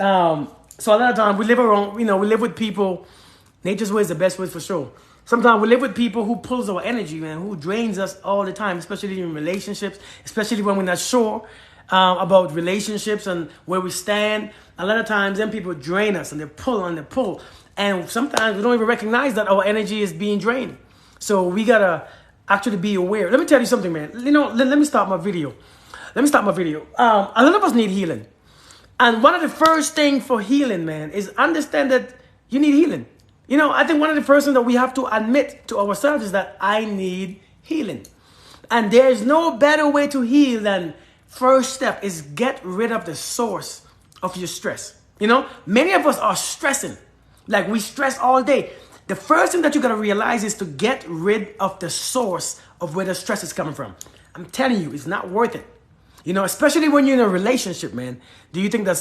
So a lot of times we live around, we live with people. Nature's way is the best way for sure. Sometimes we live with people who pulls our energy, man, who drains us all the time, especially in relationships, especially when we're not sure about relationships and where we stand. A lot of times, them people drain us and they pull and they pull. And sometimes we don't even recognize that our energy is being drained. So we gotta actually be aware. Let me tell you something, man. Let me start my video. A lot of us need healing. And one of the first things for healing, man, is understand that you need healing. I think one of the first things that we have to admit to ourselves is that I need healing. And there's no better way to heal than first step is get rid of the source of your stress. Many of us are stressing. Like we stress all day. The first thing that you got to realize is to get rid of the source of where the stress is coming from. I'm telling you, it's not worth it. Especially when you're in a relationship, man. Do you think that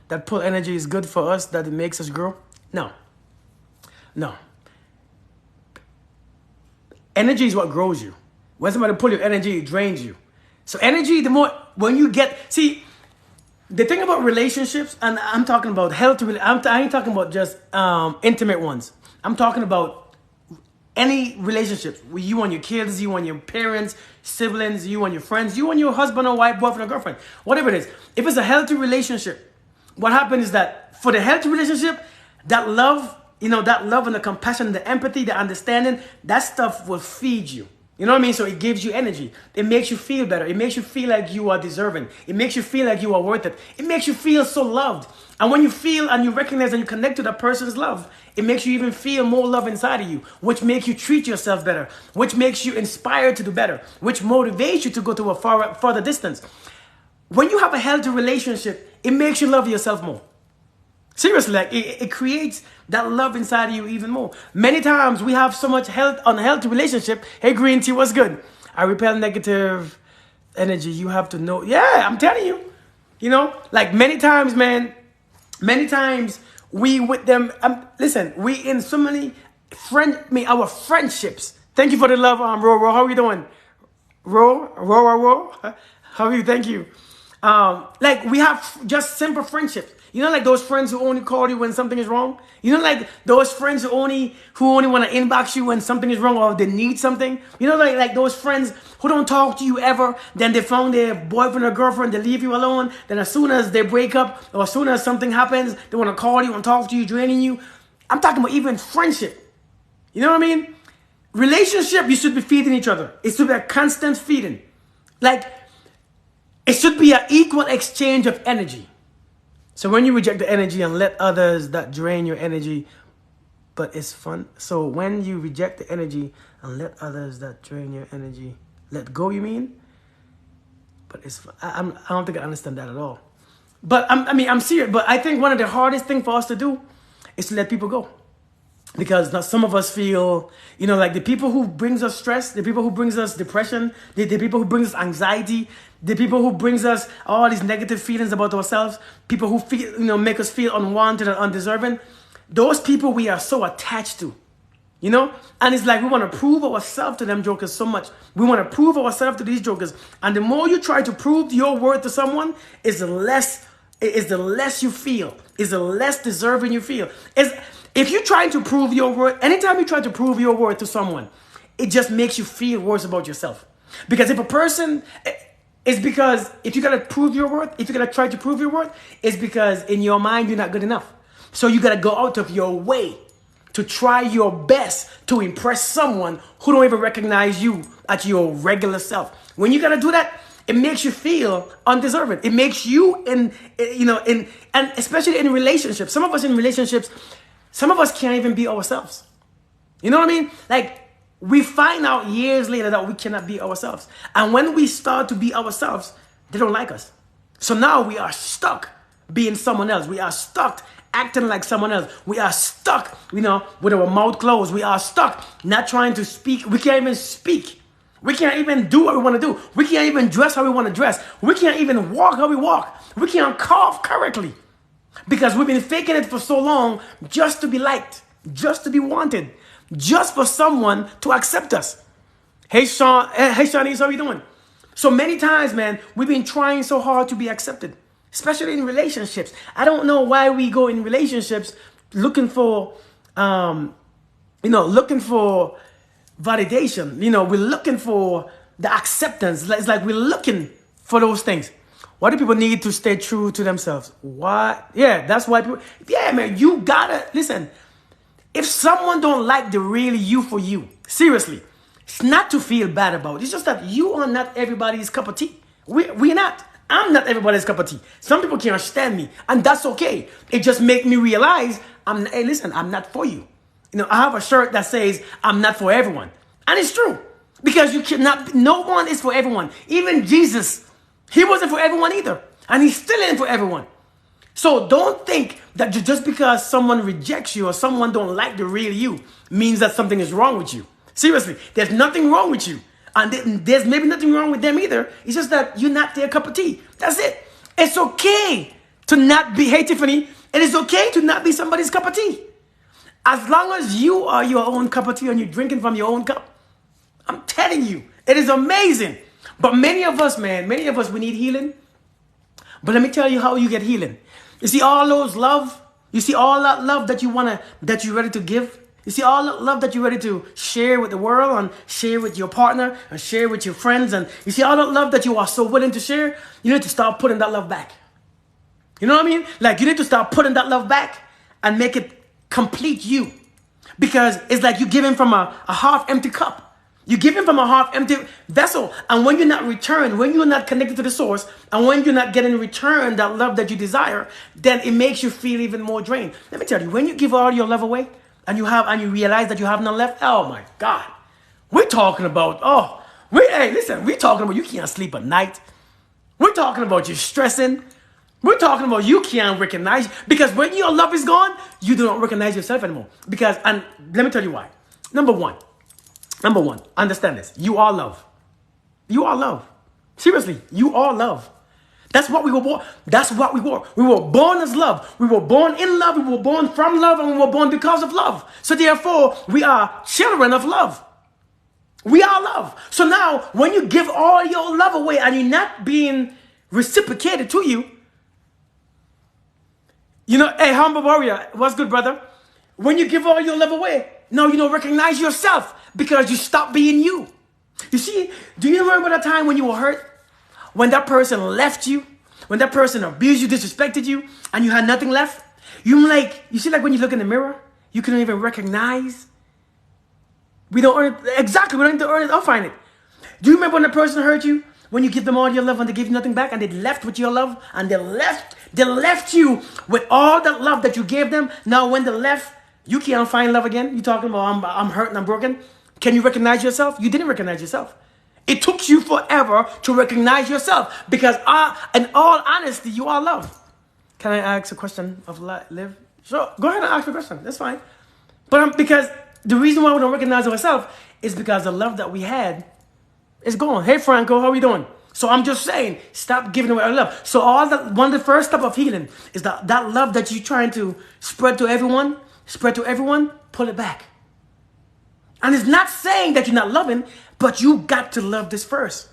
that pull energy is good for us, that it makes us grow? No. Energy is what grows you. When somebody pull your energy, it drains you. So energy, when you see, the thing about relationships, and I'm talking about I ain't talking about just intimate ones. I'm talking about any relationships. You and your kids, you and your parents, siblings, you and your friends, you and your husband or wife, boyfriend or girlfriend, whatever it is. If it's a healthy relationship, what happens is that for the healthy relationship, that love, that love and the compassion, the empathy, the understanding, that stuff will feed you. You know what I mean? So it gives you energy. It makes you feel better. It makes you feel like you are deserving. It makes you feel like you are worth it. It makes you feel so loved. And when you feel and you recognize and you connect to that person's love, it makes you even feel more love inside of you, which makes you treat yourself better, which makes you inspired to do better, which motivates you to go to a further distance. When you have a healthy relationship, it makes you love yourself more. Seriously, like it creates that love inside of you even more. Many times we have so much unhealthy relationship. Hey, green tea, what's good? I repel negative energy. You have to know. Yeah, I'm telling you. Like many times, man. Many times we with them. Listen, we in so many our friendships. Thank you for the love, Ro. How are you doing? Ro. How are you? Thank you. Like we have just simple friendships. Like those friends who only call you when something is wrong. Like those friends who only want to inbox you when something is wrong or they need something. Like those friends who don't talk to you ever. Then they found their boyfriend or girlfriend. They leave you alone. Then as soon as they break up or as soon as something happens, they want to call you and talk to you, draining you. I'm talking about even friendship. You know what I mean? Relationship, you should be feeding each other. It should be a constant feeding. Like it should be an equal exchange of energy. So when you reject the energy and let others that drain your energy, but it's fun. So when you reject the energy and let others that drain your energy, let go, you mean? But it's fun. I don't think I understand that at all. But I'm serious. But I think one of the hardest things for us to do is to let people go. Because now some of us feel, like the people who brings us stress, the people who brings us depression, the people who brings us anxiety, the people who brings us all these negative feelings about ourselves, people who feel, make us feel unwanted and undeserving. Those people we are so attached to, And it's like we want to prove ourselves to them jokers so much. We want to prove ourselves to these jokers. And the more you try to prove your worth to someone, is the less you feel, is the less deserving you feel. If you're trying to prove your worth, anytime you try to prove your worth to someone, it just makes you feel worse about yourself. Because if you got to prove your worth, if you got to try to prove your worth, it's because in your mind, you're not good enough. So you got to go out of your way to try your best to impress someone who don't even recognize you at your regular self. When you got to do that, it makes you feel undeserving. It makes you and especially in relationships. Some of us in relationships, some of us can't even be ourselves. You know what I mean? Like we find out years later that we cannot be ourselves. And when we start to be ourselves, they don't like us. So now we are stuck being someone else. We are stuck acting like someone else. We are stuck, with our mouth closed. We are stuck not trying to speak. We can't even speak. We can't even do what we want to do. We can't even dress how we want to dress. We can't even walk how we walk. We can't cough correctly. Because we've been faking it for so long just to be liked, just to be wanted, just for someone to accept us. Hey, Shawnees, how you doing? So many times, man, we've been trying so hard to be accepted. especially in relationships. I don't know why we go in relationships looking for, looking for validation. We're looking for the acceptance. It's like we're looking for those things. Why do people need to stay true to themselves? What? Yeah, that's why people. Yeah, man, you gotta listen. If someone don't like the real you for you, seriously, it's not to feel bad about it. It's just that you are not everybody's cup of tea. We're not. I'm not everybody's cup of tea. Some people can't stand me, and that's okay. It just makes me realize, hey, listen, I'm not for you. I have a shirt that says, I'm not for everyone. And it's true. Because you cannot, no one is for everyone. Even Jesus, he wasn't for everyone either. And he still isn't for everyone. So don't think that just because someone rejects you or someone don't like the real you means that something is wrong with you. Seriously, there's nothing wrong with you. And there's maybe nothing wrong with them either. It's just that you're not their cup of tea. That's it. It's okay to not be, hey Tiffany, it is okay to not be somebody's cup of tea. As long as you are your own cup of tea and you're drinking from your own cup, I'm telling you, it is amazing. But many of us, we need healing. But let me tell you how you get healing. You see all those love, you see all that love that you're ready to give. You see all that love that you're ready to share with the world and share with your partner and share with your friends. And you see all that love that you are so willing to share, you need to start putting that love back. You know what I mean? Like you need to start putting that love back and make it complete you. Because it's like you're giving from a half-empty cup. You're giving from a half-empty vessel. And when you're not returned, when you're not connected to the source, and when you're not getting returned that love that you desire, then it makes you feel even more drained. Let me tell you, when you give all your love away, and you realize that you have none left, oh my God. We're talking about, we're talking about you can't sleep at night. We're talking about you stressing. We're talking about you can't recognize, because when your love is gone, you do not recognize yourself anymore. Because, and let me tell you why. Number one, understand this. You are love. You are love. Seriously, you are love. That's what we were born. That's what we were. We were born as love. We were born in love. We were born from love, and we were born because of love. So therefore, we are children of love. We are love. So now, when you give all your love away and you're not being reciprocated to you, hey, humble warrior, what's good, brother? When you give all your love away, now you don't recognize yourself because you stop being you. You see, do you remember that time when you were hurt? When that person left you? When that person abused you, disrespected you, and you had nothing left? You see, like when you look in the mirror, you can't even recognize. We don't earn it. Exactly, we don't need to earn it. I'll find it. Do you remember when the person hurt you? When you give them all your love and they give you nothing back, and they left with your love, and they left you with all that love that you gave them. Now when they left, you can't find love again. You talking about I'm hurt and I'm broken. Can you recognize yourself? You didn't recognize yourself. It took you forever to recognize yourself, because in all honesty, you are love. Can I ask a question of Liv? Sure, go ahead and ask the question. That's fine. But because the reason why we don't recognize ourselves is because the love that we had is gone. Hey, Franco, how are you doing? So I'm just saying, stop giving away our love. So one of the first step of healing is that love that you're trying to spread to everyone, pull it back. And it's not saying that you're not loving, but you got to love this first.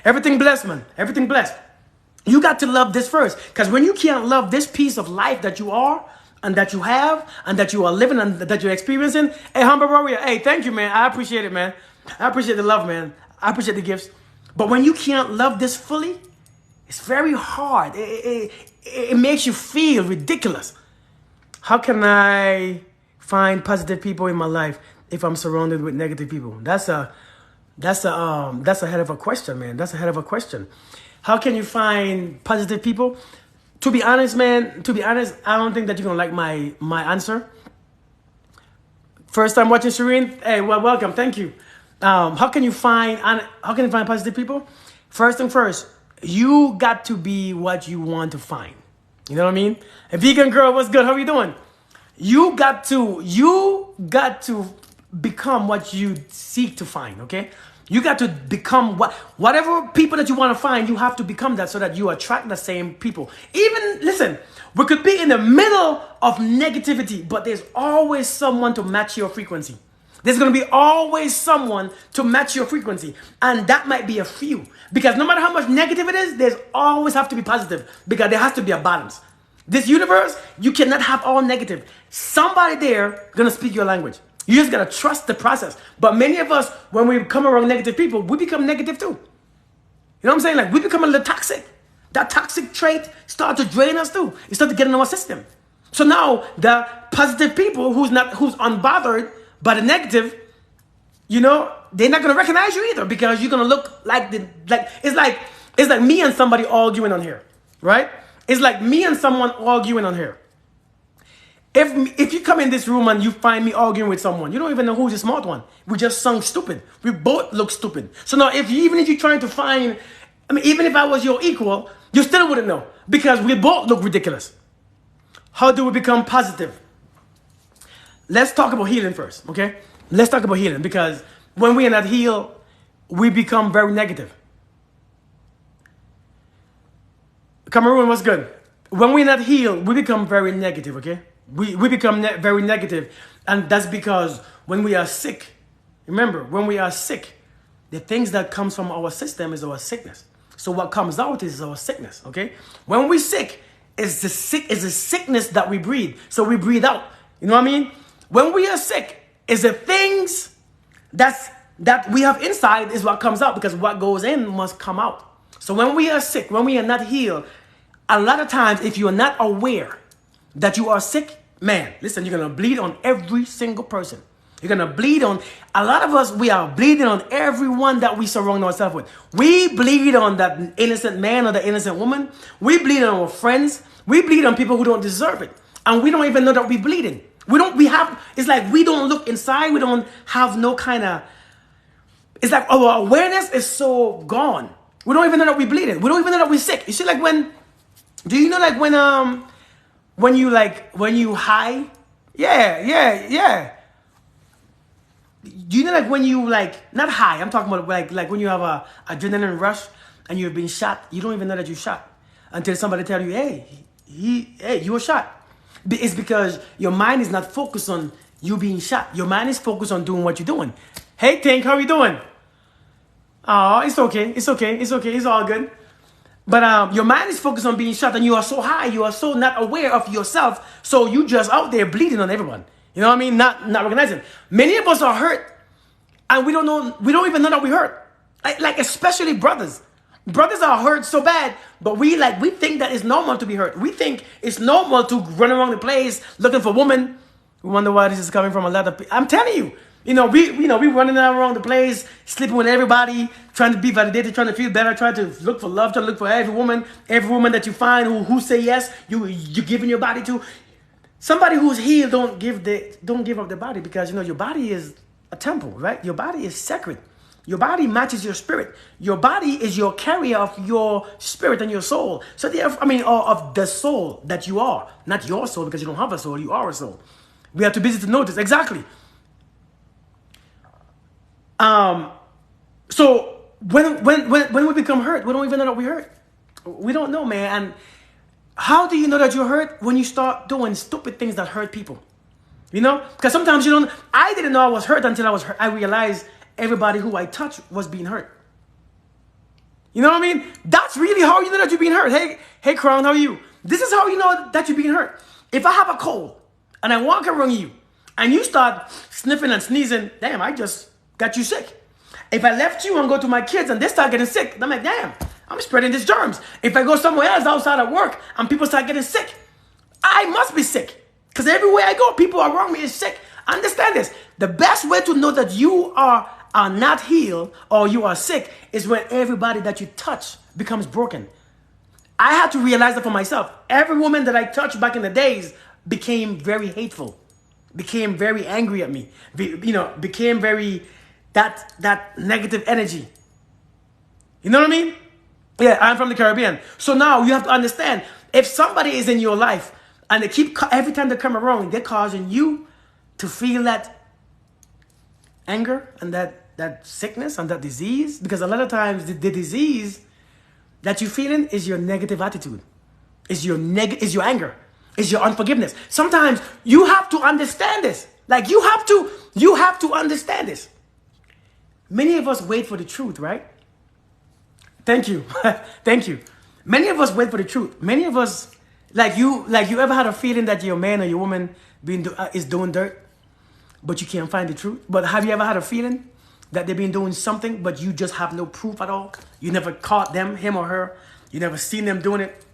Everything blessed, man. Everything blessed. You got to love this first. Because when you can't love this piece of life that you are, and that you have, and that you are living, and that you're experiencing, hey, humble warrior, hey, thank you, man. I appreciate it, man. I appreciate the love, man. I appreciate the gifts. But when you can't love this fully, it's very hard. It makes you feel ridiculous. How can I find positive people in my life if I'm surrounded with negative people? That's a head of a question, man. That's a head of a question. How can you find positive people? To be honest, man, I don't think that you're gonna like my answer. First time watching Shireen, hey, well, welcome, thank you. How can you find positive people? First and first, you got to be what you want to find. You know what I mean? A vegan girl, what's good? How are you doing? You got to become what you seek to find, okay? You got to become whatever people that you want to find, you have to become that so that you attract the same people. Even, listen, we could be in the middle of negativity, but there's always someone to match your frequency. There's going to be always someone to match your frequency. And that might be a few. Because no matter how much negative it is, there's always have to be positive. Because there has to be a balance. This universe, you cannot have all negative. Somebody there going to speak your language. You just got to trust the process. But many of us, when we come around negative people, we become negative too. You know what I'm saying? Like, we become a little toxic. That toxic trait starts to drain us too. It starts to get in our system. So now the positive people who's unbothered by the negative, you know, they're not gonna recognize you either, because you're gonna look like it's like me and somebody arguing on here, right? It's like me and someone arguing on here. If you come in this room and you find me arguing with someone, you don't even know who's the smart one. We just sound stupid. We both look stupid. So now even if you're trying to find, even if I was your equal, you still wouldn't know, because we both look ridiculous. How do we become positive? Let's talk about healing first, okay? Let's talk about healing, because when we are not healed, we become very negative. Cameroon, what's good? When we're not healed, we become very negative, okay? We become very negative, and that's because when we are sick, remember, when we are sick, the things that comes from our system is our sickness. So what comes out is our sickness, okay? When we're sick, it's the sickness that we breathe. So we breathe out. You know what I mean? When we are sick, it's the things that we have inside is what comes out, because what goes in must come out. So when we are sick, when we are not healed, a lot of times, if you are not aware that you are sick, man, listen, you're going to bleed on every single person. You're going to bleed on, a lot of us, we are bleeding on everyone that we surround ourselves with. We bleed on that innocent man or the innocent woman. We bleed on our friends. We bleed on people who don't deserve it. And we don't even know that we're bleeding. It's like we don't look inside. We don't have no kind of, it's like our awareness is so gone. We don't even know that we're bleeding. We don't even know that we're sick. You see, like do you know like when you high? Yeah. Do you know like when you not high, I'm talking about like when you have a adrenaline rush and you're being shot, you don't even know that you're shot until somebody tell you, hey, you were shot. It's because your mind is not focused on you being shot. Your mind is focused on doing what you're doing. Hey, Tank, how are you doing? Oh, it's okay. It's all good. But your mind is focused on being shot, and you are so high, you are so not aware of yourself, so you just out there bleeding on everyone. You know what I mean? Not recognizing. Many of us are hurt, and we don't even know that we hurt. Like especially brothers. Brothers are hurt so bad, but we think that it's normal to be hurt. We think it's normal to run around the place looking for women. We wonder why this is coming from a lot of people. I'm telling you, we running around the place, sleeping with everybody, trying to be validated, trying to feel better, trying to look for love, trying to look for every woman that you find who say yes, you're giving your body to. Somebody who's healed don't give up their body, because your body is a temple, right? Your body is sacred. Your body matches your spirit. Your body is your carrier of your spirit and your soul. So of the soul that you are, not your soul, because you don't have a soul. You are a soul. We are too busy to notice. Exactly. So when we become hurt, we don't even know that we hurt. We don't know, man. And how do you know that you're hurt? When you start doing stupid things that hurt people. Because sometimes I didn't know I was hurt until I realized everybody who I touched was being hurt. You know what I mean? That's really how you know that you're being hurt. Hey, Crown, how are you? This is how you know that you're being hurt. If I have a cold and I walk around you and you start sniffing and sneezing, damn, I just got you sick. If I left you and go to my kids and they start getting sick, I'm like, damn, I'm spreading these germs. If I go somewhere else outside of work and people start getting sick, I must be sick. Because everywhere I go, people around me is sick. Understand this. The best way to know that you are not healed or you are sick is when everybody that you touch becomes broken. I had to realize that for myself. Every woman that I touched back in the days became very hateful, became very angry at me, became very that negative energy. You know what I mean? Yeah, I'm from the Caribbean. So now you have to understand, if somebody is in your life and they keep, every time they come around, they're causing you to feel that anger and that sickness and that disease, because a lot of times the disease that you're feeling is your negative attitude, is your anger, is your unforgiveness. Sometimes you have to understand this. Like you have to understand this. Many of us wait for the truth, right? Thank you. Thank you. Many of us wait for the truth. Many of us, like you ever had a feeling that your man or your woman is doing dirt, but you can't find the truth? But have you ever had a feeling that they've been doing something, but you just have no proof at all? You never caught them, him or her. You never seen them doing it,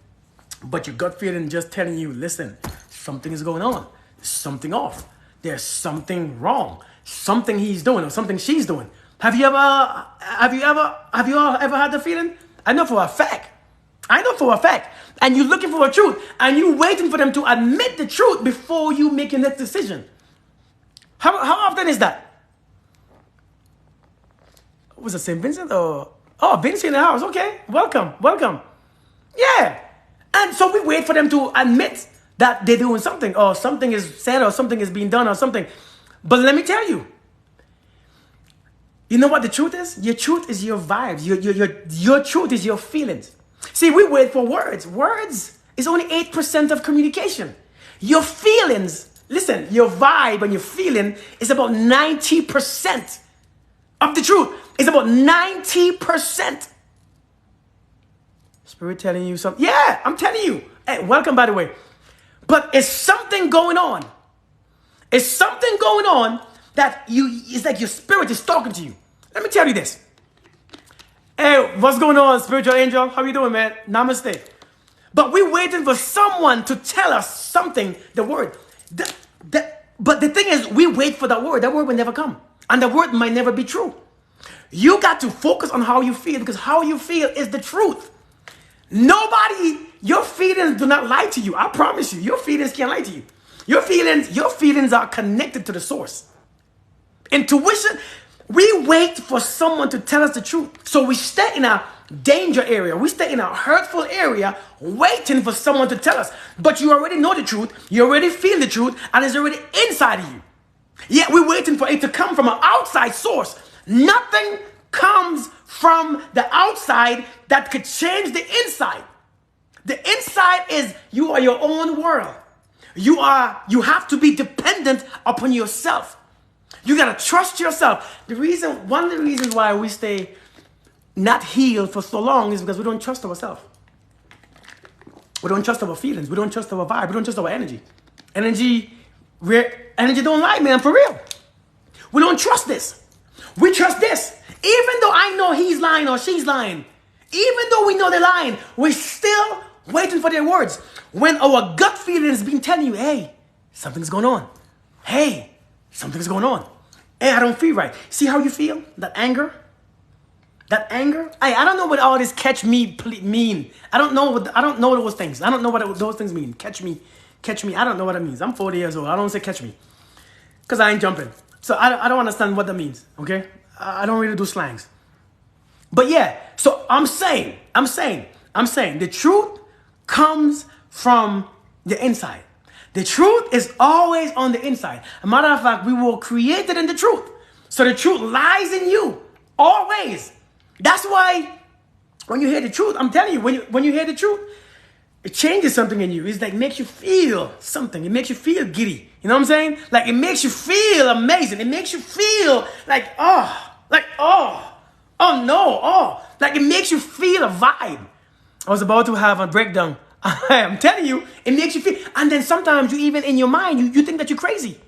but your gut feeling just telling you, listen, something is going on. Something off. There's something wrong. Something he's doing or something she's doing. Have you all ever had the feeling? I know for a fact. And you're looking for a truth, and you're waiting for them to admit the truth before you make your next decision. How often is that? Was it St. Vincent or Vincent in the house? Okay, welcome. Yeah, and so we wait for them to admit that they're doing something, or something is said, or something is being done, or something. But let me tell you. You know what the truth is? Your truth is your vibes. Your truth is your feelings. See, we wait for words. Words is only 8% of communication. Your feelings, listen, your vibe and your feeling is about 90% of the truth. It's about 90%. Spirit telling you something. Yeah, I'm telling you. Hey, welcome, by the way. But it's something going on. It's something going on that it's like your spirit is talking to you. Let me tell you this. Hey, what's going on, spiritual angel? How you doing, man? Namaste. But we're waiting for someone to tell us something, the word. But the thing is, we wait for that word. That word will never come. And the word might never be true. You got to focus on how you feel, because how you feel is the truth. Your feelings do not lie to you. I promise you, your feelings can't lie to you. Your feelings are connected to the source. Intuition, we wait for someone to tell us the truth. So we stay in a danger area. We stay in a hurtful area waiting for someone to tell us. But you already know the truth. You already feel the truth. And it's already inside of you. Yet we're waiting for it to come from an outside source. Nothing comes from the outside that could change the inside. The inside is you are your own world. You have to be dependent upon yourself. You got to trust yourself. One of the reasons why we stay not healed for so long is because we don't trust ourselves. We don't trust our feelings. We don't trust our vibe. We don't trust our energy. Energy don't lie, man, for real. We don't trust this. We trust this. Even though I know he's lying or she's lying, even though we know they're lying, we're still waiting for their words. When our gut feeling has been telling you, hey, something's going on. Hey, something's going on. Hey, I don't feel right. See how you feel? That anger? Hey, I don't know what all this catch me mean. I don't know those things. I don't know what those things mean. Catch me. I don't know what it means. I'm 40 years old. I don't say catch me. Because I ain't jumping. So I don't understand what that means. Okay? I don't really do slangs. But yeah, so I'm saying, the truth comes from the inside. The truth is always on the inside. As a matter of fact, we were created in the truth. So the truth lies in you, always. That's why when you hear the truth, I'm telling you, when you hear the truth, it changes something in you. It's like makes you feel something. It makes you feel giddy. You know what I'm saying? Like it makes you feel amazing. It makes you feel like like it makes you feel a vibe. I was about to have a breakdown. I'm telling you, it makes you feel. And then sometimes you even in your mind, you think that you're crazy.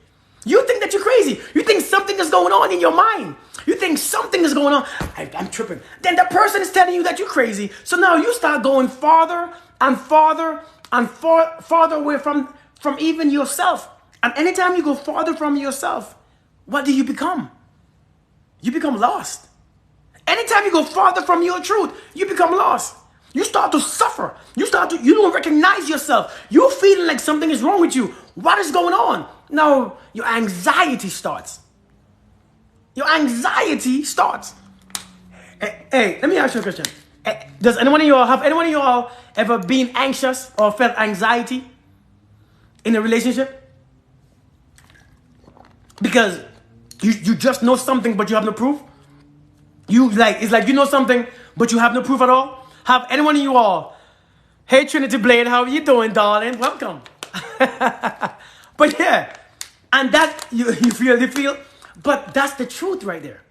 You think that you're crazy. You think something is going on in your mind. You think something is going on. I'm tripping. Then the person is telling you that you're crazy. So now you start going farther and farther and farther away from even yourself. And anytime you go farther from yourself, what do you become? You become lost. Anytime you go farther from your truth, you become lost. You start to suffer. You don't recognize yourself. You're feeling like something is wrong with you. What is going on? Now, your anxiety starts. Hey, let me ask you a question. Does anyone of y'all ever been anxious or felt anxiety in a relationship? Because you just know something, but you have no proof. It's like you know something, but you have no proof at all. Have anyone of you all? Hey, Trinity Blade, how are you doing, darling? Welcome. But yeah, And that you feel, but that's the truth right there.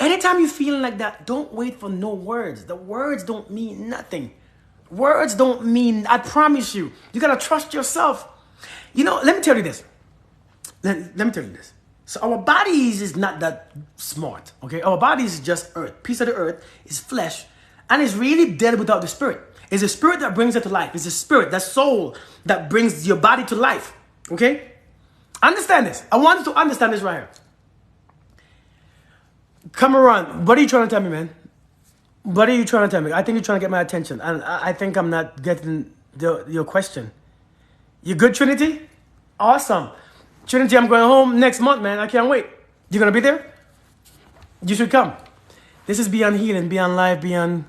Anytime you're feeling like that, don't wait for no words. The words don't mean nothing. Words don't mean, I promise you. You gotta trust yourself. Let me tell you this. Let me tell you this. So our bodies is not that smart, okay? Our bodies is just earth. Piece of the earth is flesh, and it's really dead without the spirit. It's the spirit that brings it to life. It's the spirit, that soul that brings your body to life, okay? Understand this. I want you to understand this right here. Cameron, what are you trying to tell me, man? What are you trying to tell me? I think you're trying to get my attention, and I think I'm not getting your question. You good, Trinity? Awesome. Trinity, I'm going home next month, man. I can't wait. You gonna be there? You should come. This is Beyond Healing, Beyond Life, Beyond...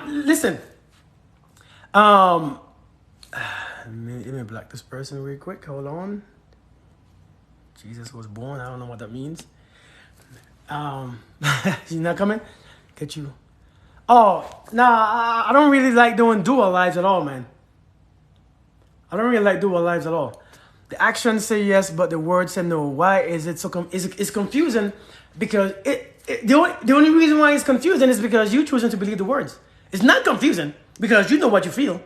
listen. Let me block this person real quick. Hold on. Jesus was born. I don't know what that means. She's not coming? Get you. Oh, nah, I don't really like doing dual lives at all, man. I don't really like dual lives at all. The actions say yes, but the words say no. Why is it so it's confusing? Because the only reason why it's confusing is because you choosing to believe the words. It's not confusing because you know what you feel.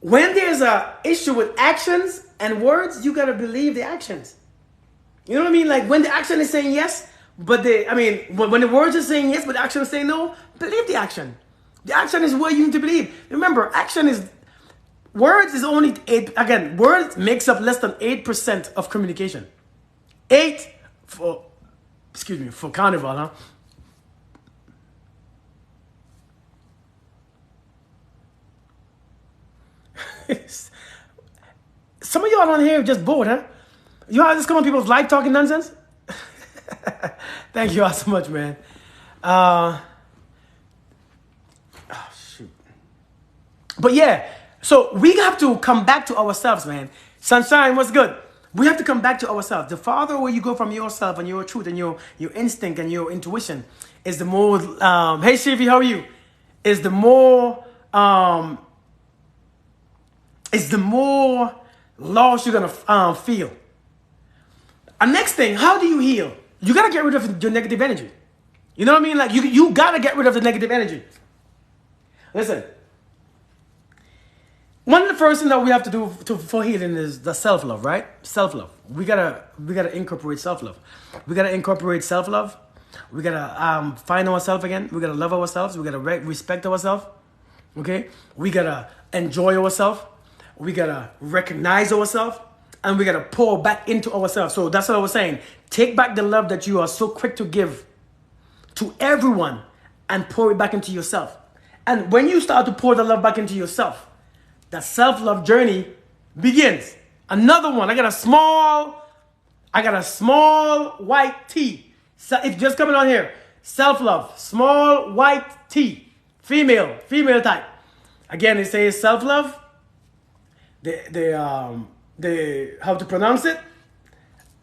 When there's a issue with actions and words, you gotta believe the actions. You know what I mean? Like when the action is saying yes, when the words are saying yes, but the action is saying no, believe the action. The action is what you need to believe. Remember, words is only 8. Again, words makes up less than 8% of communication. 8 for carnival, huh? Some of y'all on here are just bored, huh? You all just come on people's live talking nonsense? Thank you all so much, man. Shoot. But yeah, so we have to come back to ourselves, man. Sunshine, what's good? We have to come back to ourselves. The farther away you go from yourself and your truth and your instinct and your intuition is the more, hey Shivi, how are you? Is the more lost you're gonna feel. And next thing, how do you heal? You gotta get rid of your negative energy. You know what I mean? Like you gotta get rid of the negative energy. Listen, one of the first things that we have to do for healing is the self-love, right? Self-love. We gotta incorporate self-love. We gotta incorporate self-love. We gotta find ourselves again. We gotta love ourselves. We gotta respect ourselves. Okay? We gotta enjoy ourselves. We gotta recognize ourselves. And we gotta pour back into ourselves. So that's what I was saying. Take back the love that you are so quick to give to everyone and pour it back into yourself. And when you start to pour the love back into yourself, that self-love journey begins. Another one. I got a small white T. So if just coming on here, self-love, small white T, female type. Again, it says self-love. The how to pronounce it,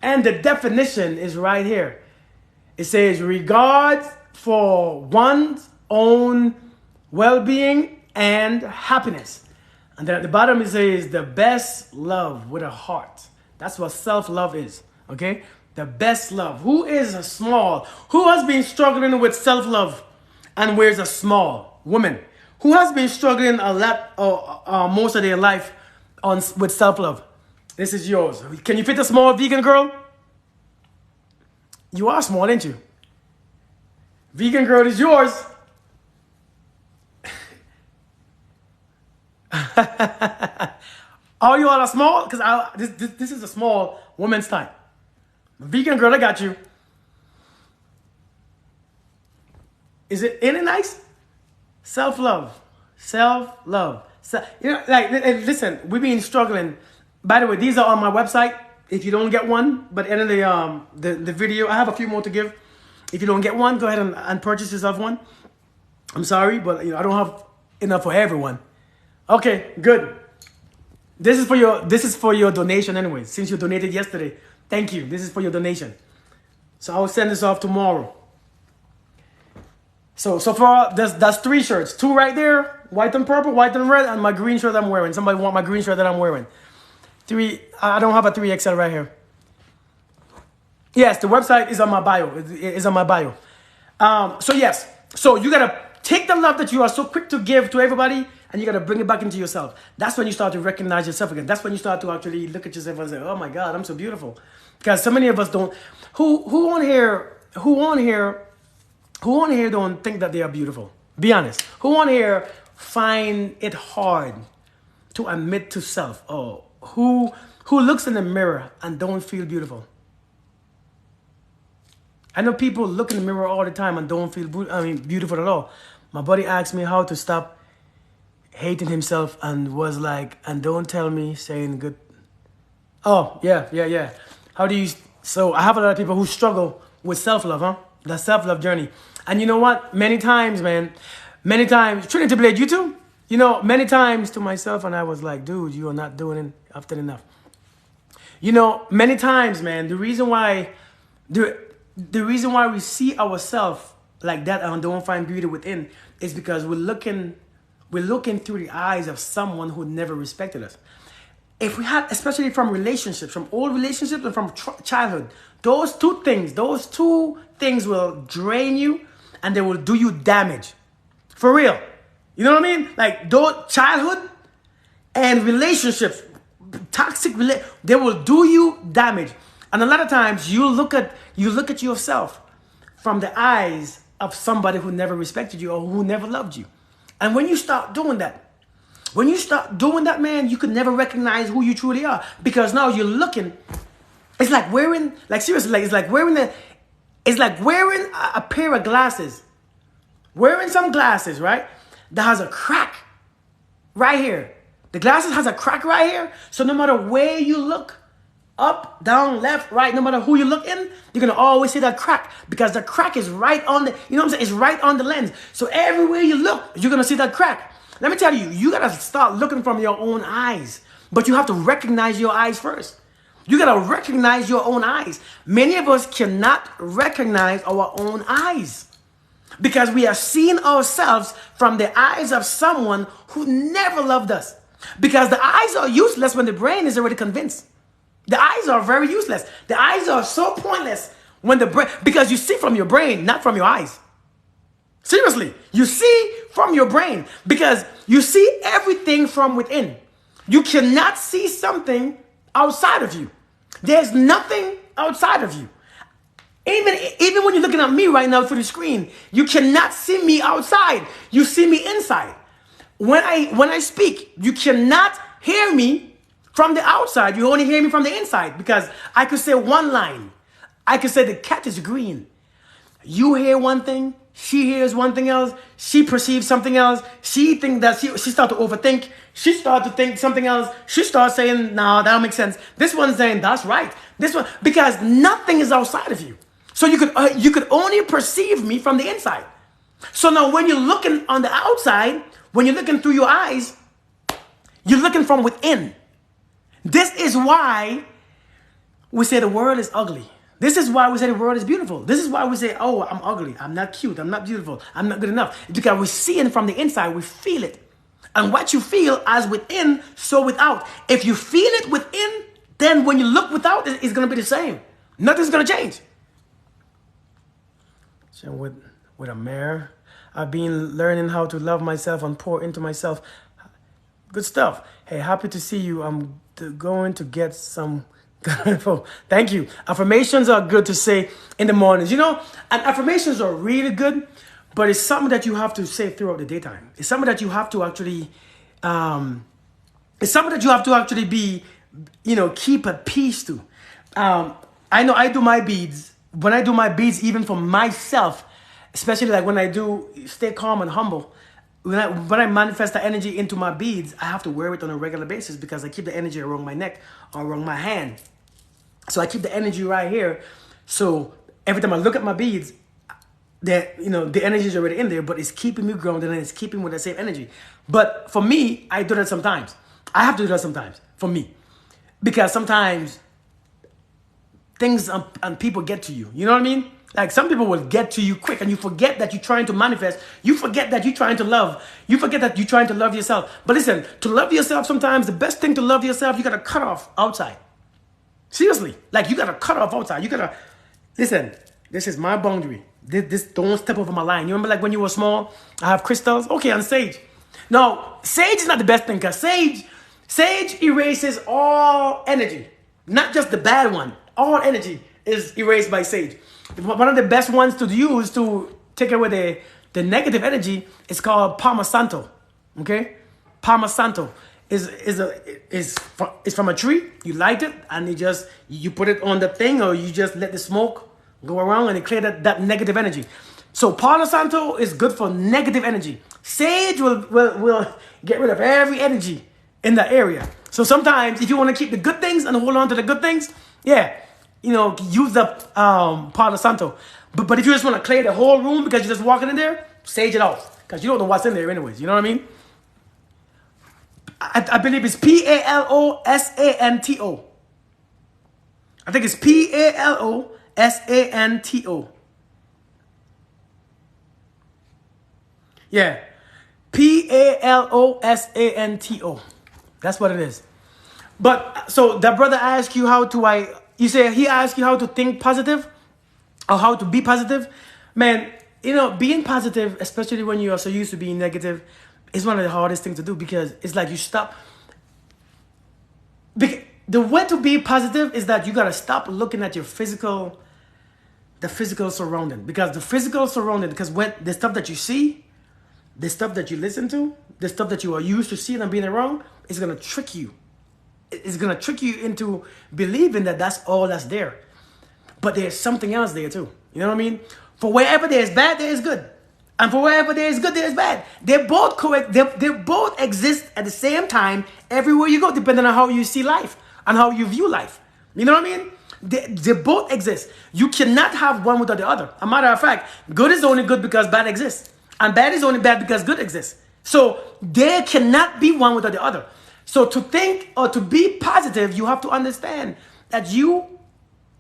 and the definition is right here. It says regard for one's own well-being and happiness. And then at the bottom it says the best love with a heart. That's what self-love is. Okay, the best love. Who is a small? Who has been struggling with self-love and wears a small? Woman. Who has been struggling a lot most of their life with self-love? This is yours. Can you fit a small vegan girl? You are small, ain't you? Vegan girl is yours. All you all are small? Because this is a small woman's type. Vegan girl, I got you. Is it any nice? Self-love. Self-love. Listen, we've been struggling. By the way, these are on my website. If you don't get one, but end of the video, I have a few more to give. If you don't get one, go ahead and purchase yourself one. I'm sorry, but I don't have enough for everyone. Okay, good. This is for your donation anyway. Since you donated yesterday, thank you. This is for your donation. So I will send this off tomorrow. So far, that's 3 shirts. 2 right there, white and purple, white and red, and my green shirt I'm wearing. Somebody want my green shirt that I'm wearing. I don't have a 3XL right here. Yes, the website is on my bio. It is on my bio. So yes. So you got to take the love that you are so quick to give to everybody, and you got to bring it back into yourself. That's when you start to recognize yourself again. That's when you start to actually look at yourself and say, oh my God, I'm so beautiful. Because so many of us don't, who on here don't think that they are beautiful? Be honest. Who on here find it hard to admit to self? Oh, who looks in the mirror and don't feel beautiful? I know people look in the mirror all the time and don't feel beautiful at all. My buddy asked me how to stop hating himself and was like, and don't tell me saying good. Oh, yeah. How do you, so I have a lot of people who struggle with self-love, huh? The self-love journey. And you know what? Many times, Trinity Blade, you too? You know, many times to myself, and I was like, dude, you are not doing it often enough. You know, many times, man, the reason why we see ourselves like that and don't find beauty within is because we're looking through the eyes of someone who never respected us. If we had, especially from relationships, from old relationships and from childhood, those two things will drain you and they will do you damage. For real. You know what I mean? Like those childhood and relationships, they will do you damage. And a lot of times you look at yourself from the eyes of somebody who never respected you or who never loved you. And when you start doing that, man, you could never recognize who you truly are, because now you're looking. It's like wearing, it's like wearing a pair of glasses, wearing some glasses, right? That has a crack right here. The glasses has a crack right here. So no matter where you look, up, down, left, right, no matter who you look in, you're going to always see that crack, because the crack is right on the, you know what I'm saying? It's right on the lens. So everywhere you look, you're going to see that crack. Let me tell you, you got to start looking from your own eyes, but you have to recognize your eyes first. You got to recognize your own eyes. Many of us cannot recognize our own eyes because we are seeing ourselves from the eyes of someone who never loved us, because the eyes are useless when the brain is already convinced. The eyes are very useless. The eyes are so pointless when the brain, because you see from your brain, not from your eyes. Seriously, you see from your brain because you see everything from within. You cannot see something outside of you. There's nothing outside of you. Even when you're looking at me right now through the screen, you cannot see me outside. You see me inside. When I speak, you cannot hear me from the outside. You only hear me from the inside, because I could say one line. I could say the cat is green. You hear one thing, she hears one thing else, she perceives something else, she thinks that she starts to overthink, she starts to think something else, she starts saying, no, that don't make sense. This one's saying, that's right. This one, because nothing is outside of you. So you could only perceive me from the inside. So now when you're looking on the outside, when you're looking through your eyes, you're looking from within. This is why we say the world is ugly. This is why we say the world is beautiful. This is why we say, oh, I'm ugly, I'm not cute, I'm not beautiful, I'm not good enough. It's because we see it from the inside, we feel it. And what you feel as within, so without. If you feel it within, then when you look without, it's going to be the same. Nothing's going to change. So with a mirror, I've been learning how to love myself and pour into myself. Good stuff. Hey, happy to see you. I'm going to get some good info. Thank you. Affirmations are good to say in the mornings. You know, and affirmations are really good, but it's something that you have to say throughout the daytime. It's something that you have to actually, be, you know, keep at peace to. I know I do my beads. When I do my beads, even for myself, especially like when I do stay calm and humble, when I manifest the energy into my beads, I have to wear it on a regular basis because I keep the energy around my neck or around my hand. So I keep the energy right here. So every time I look at my beads, the energy is already in there, but it's keeping me grounded and it's keeping with the same energy. But for me, I do that sometimes. I have to do that sometimes for me, because sometimes things and people get to you. You know what I mean? Like some people will get to you quick and you forget that you're trying to manifest. You forget that you're trying to love. You forget that you're trying to love yourself. But listen, to love yourself sometimes, the best thing to love yourself, you got to cut off outside. Seriously. Like you got to cut off outside. You got to, listen, this is my boundary. This don't step over my line. You remember like when you were small, I have crystals? Okay, on sage. No, sage is not the best thing because sage erases all energy. Not just the bad one. All energy is erased by sage. One of the best ones to use to take away the negative energy is called Palo Santo. Okay? Palo Santo is from a tree. You light it and you put it on the thing, or you just let the smoke go around and it clear that negative energy. So Palo Santo is good for negative energy. Sage will get rid of every energy in the area. So sometimes if you want to keep the good things and hold on to the good things, yeah, use up Palo Santo. But if you just want to clear the whole room because you're just walking in there, sage it off. Because you don't know what's in there anyways. You know what I mean? I believe it's Palosanto. I think it's Palosanto. Yeah. Palosanto. That's what it is. But so that brother asked you you say he asked you how to think positive or how to be positive. Man, being positive, especially when you are so used to being negative, is one of the hardest things to do because it's like you stop. The way to be positive is that you got to stop looking at the physical surrounding, because when the stuff that you see, the stuff that you listen to, the stuff that you are used to seeing and being around is going to trick you. It's going to trick you into believing that that's all that's there. But there's something else there too. You know what I mean? For wherever there's bad, there is good. And for wherever there is good, there is bad. They're both correct. They both exist at the same time everywhere you go, depending on how you see life and how you view life. You know what I mean? They both exist. You cannot have one without the other. A matter of fact, good is only good because bad exists. And bad is only bad because good exists. So there cannot be one without the other. So to think or to be positive, you have to understand that you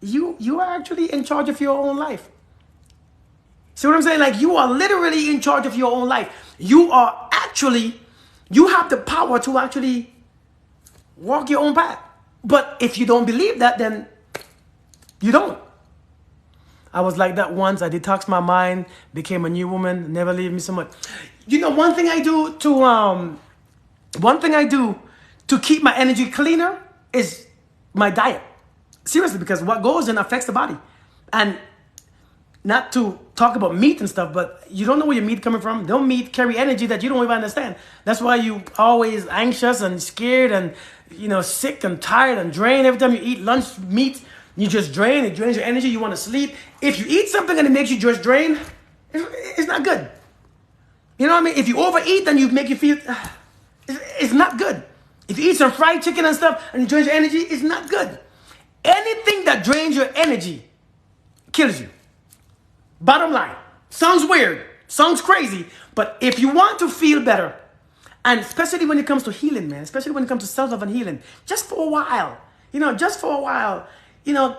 are actually in charge of your own life. See what I'm saying? Like you are literally in charge of your own life. You have the power to actually walk your own path. But if you don't believe that, then you don't. I was like that once. I detoxed my mind, became a new woman, never leave me so much. One thing I do to keep my energy cleaner is my diet. Seriously, because what goes in affects the body. And not to talk about meat and stuff, but you don't know where your meat coming from. Don't meat carry energy that you don't even understand. That's why you always anxious and scared and sick and tired and drained. Every time you eat lunch meat, you just drain. It drains your energy. You want to sleep. If you eat something and it makes you just drain, it's not good. You know what I mean? If you overeat, then you make you feel it's not good. If you eat some fried chicken and stuff and it drains your energy, it's not good. Anything that drains your energy kills you. Bottom line. Sounds weird. Sounds crazy. But if you want to feel better, and especially when it comes to healing, man, especially when it comes to self-love and healing, just for a while,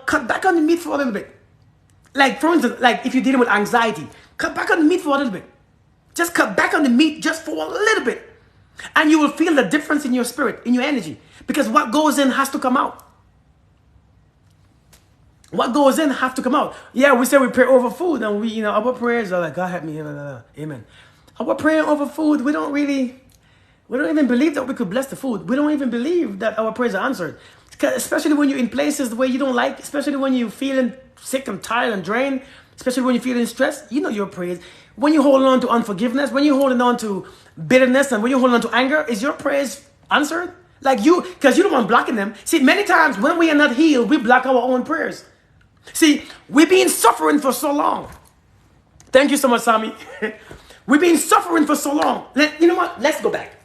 cut back on the meat for a little bit. Like, for instance, like if you're dealing with anxiety, cut back on the meat for a little bit. Just cut back on the meat just for a little bit. And you will feel the difference in your spirit, in your energy. Because what goes in has to come out. What goes in has to come out. Yeah, we say we pray over food, and our prayers are like, God help me, amen. Our prayer over food, we don't even believe that we could bless the food. We don't even believe that our prayers are answered. Especially when you're in places where you don't like, especially when you're feeling sick and tired and drained, especially when you're feeling stressed, your prayers. When you're holding on to unforgiveness, when you're holding on to bitterness, and when you're holding on to anger, is your prayers answered? Because you don't want blocking them. See, many times when we are not healed, we block our own prayers. See, we've been suffering for so long. Thank you so much, Sami. We've been suffering for so long. You know what? Let's go back.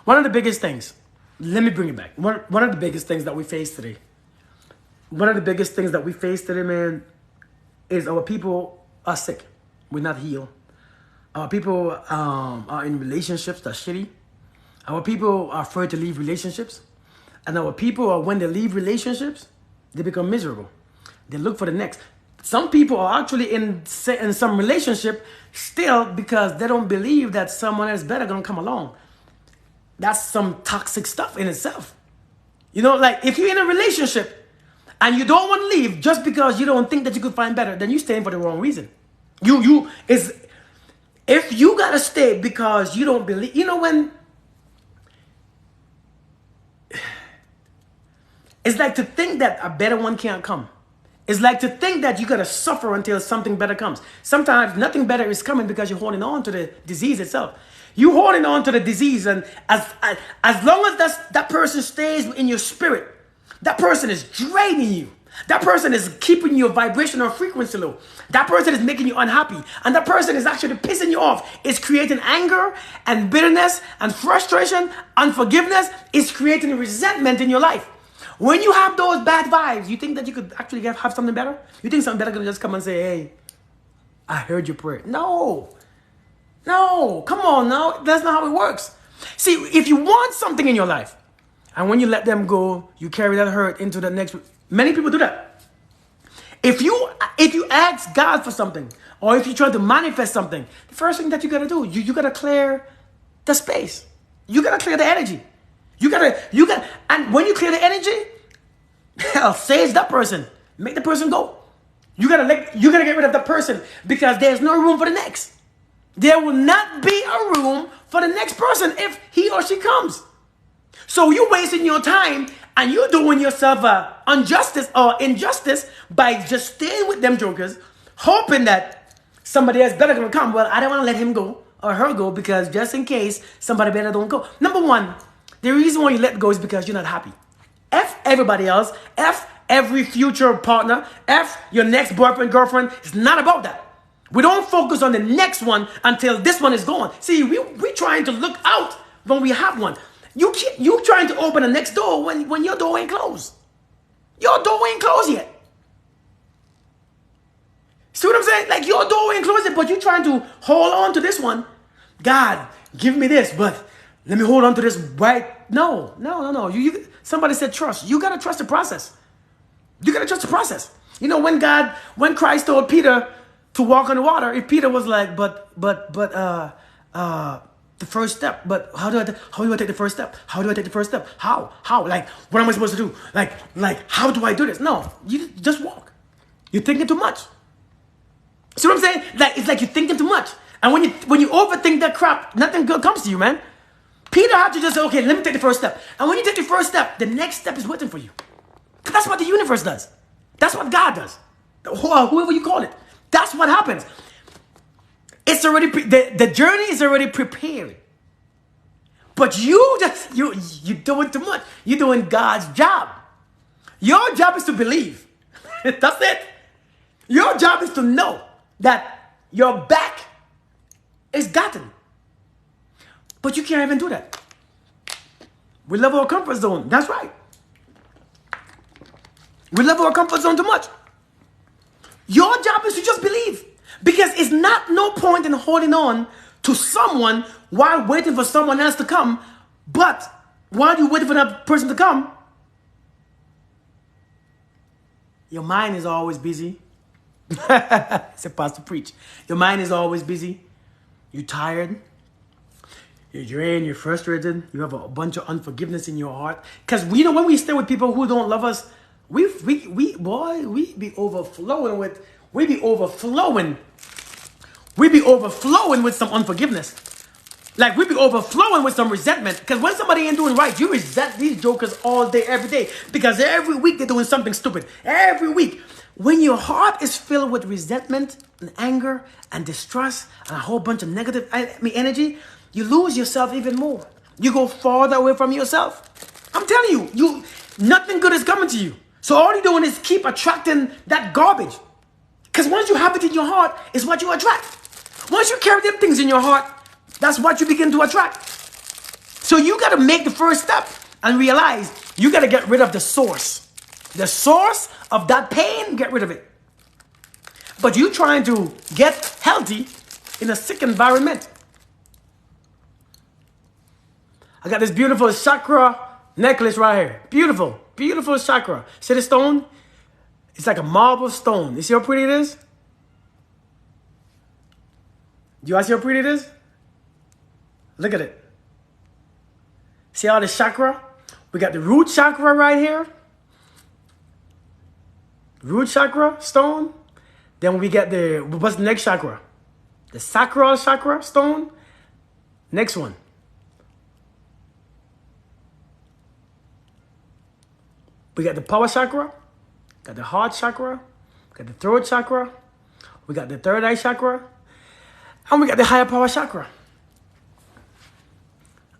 One of the biggest things, let me bring it back. One of the biggest things that we face today, man, is our people are sick. We're not healed. Our people are in relationships that's shitty. Our people are afraid to leave relationships. And our people are, when they leave relationships, They become miserable. They look for the next. Some people are actually in some relationship still because they don't believe that someone else better gonna come along. That's some toxic stuff in itself. You know, like if you're in a relationship and you don't want to leave just because you don't think that you could find better, then you're staying for the wrong reason. If you gotta stay because you don't believe, you know, when it's like to think that a better one can't come. It's like to think that you gotta suffer until something better comes. Sometimes nothing better is coming because you're holding on to the disease itself. You're holding on to the disease, and as long as that person stays in your spirit, that person is draining you. That person is keeping your vibrational frequency low. That person is making you unhappy. And that person is actually pissing you off. It's creating anger and bitterness and frustration, unforgiveness. It's creating resentment in your life. When you have those bad vibes, you think that you could actually have something better? You think something better can just come and say, hey, I heard your prayer. No, come on now. That's not how it works. See, if you want something in your life, and when you let them go, you carry that hurt into the next. Many people do that. If you ask God for something, or if you try to manifest something, the first thing that you gotta do, you gotta clear the space. You gotta clear the energy. You gotta, and when you clear the energy, hell, sage that person. Make the person go. You gotta get rid of that person because there's no room for the next. There will not be a room for the next person if he or she comes. So you're wasting your time and you're doing yourself injustice by just staying with them jokers, hoping that somebody else better gonna come. Well, I don't want to let him go or her go because just in case somebody better don't go. Number one, the reason why you let go is because you're not happy. F everybody else. F every future partner. F your next boyfriend, girlfriend. It's not about that. We don't focus on the next one until this one is gone. See, we're trying to look out when we have one. You trying to open the next door when your door ain't closed. Your door ain't closed yet. See what I'm saying? Like your door ain't closed yet, but you're trying to hold on to this one. God, give me this, but let me hold on to this right. No. Somebody said trust. You gotta trust the process. You gotta trust the process. You know, when Christ told Peter to walk on the water, if Peter was like, but the first step, but how do I take the first step? How do I take the first step? How? Like, what am I supposed to do? Like, how do I do this? No, you just walk. You're thinking too much. See what I'm saying? Like, it's like you're thinking too much. And when you overthink that crap, nothing good comes to you, man. Peter had to just say, okay, let me take the first step. And when you take the first step, the next step is waiting for you. That's what the universe does. That's what God does. Whoever you call it. That's what happens. It's already the journey is already prepared. But you're doing too much. You're doing God's job. Your job is to believe. That's it. Your job is to know that your back is gotten. But you can't even do that. We love our comfort zone. That's right. We love our comfort zone too much. Your job is to just believe. Because it's not no point in holding on to someone while waiting for someone else to come. But while you're waiting for that person to come, your mind is always busy. It's supposed to preach. Your mind is always busy. You're tired. You're drained. You're frustrated. You have a bunch of unforgiveness in your heart. Because we know when we stay with people who don't love us, we be overflowing with. We be overflowing with some unforgiveness. Like we be overflowing with some resentment. Because when somebody ain't doing right, you resent these jokers all day, every day. Because every week they're doing something stupid. Every week. When your heart is filled with resentment and anger and distrust and a whole bunch of negative energy, you lose yourself even more. You go farther away from yourself. I'm telling you, nothing good is coming to you. So all you're doing is keep attracting that garbage. Because once you have it in your heart, it's what you attract. Once you carry them things in your heart, that's what you begin to attract. So you got to make the first step and realize you got to get rid of the source. The source of that pain, get rid of it. But you trying to get healthy in a sick environment. I got this beautiful chakra necklace right here. Beautiful. beautiful chakra. See the stone? It's like a marble stone. You see how pretty it is? Do you all see how pretty it is? Look at it. See all the chakra? We got the root chakra right here. Root chakra stone. Then we get what's the next chakra? The sacral chakra stone. Next one. We got the power chakra. Got the heart chakra. Got the throat chakra. We got the third eye chakra. And we got the higher power chakra.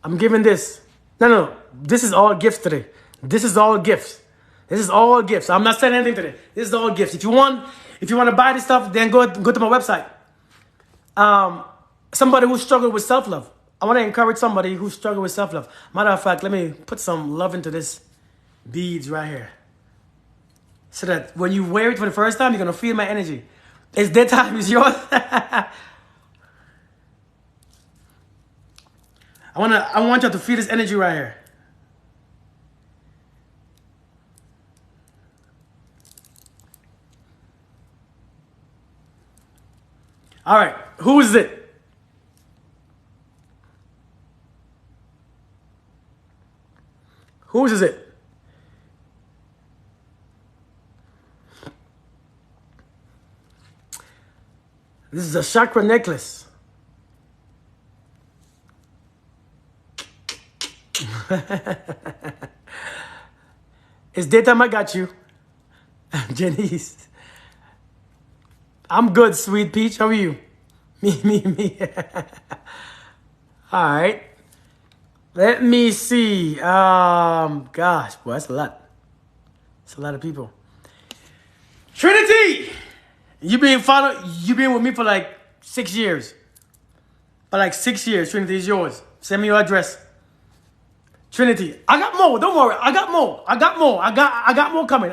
I'm giving this. No. This is all gifts today. This is all gifts. This is all gifts. I'm not saying anything today. This is all gifts. If you want to buy this stuff, then go to my website. Somebody who struggled with self-love. I want to encourage somebody who struggled with self-love. Matter of fact, let me put some love into this beads right here. So that when you wear it for the first time, you're going to feel my energy. It's their time. It's yours. I want you to feel this energy right here. All right, who is it? Whose is it? This is a chakra necklace. It's daytime, I got you. Janice. I'm good, sweet peach. How are you? Me. All right. Let me see. Gosh, boy, that's a lot. It's a lot of people. Trinity! You been with me for like 6 years. For like 6 years, Trinity is yours. Send me your address. Trinity, I got more. Don't worry. I got more. I got more coming.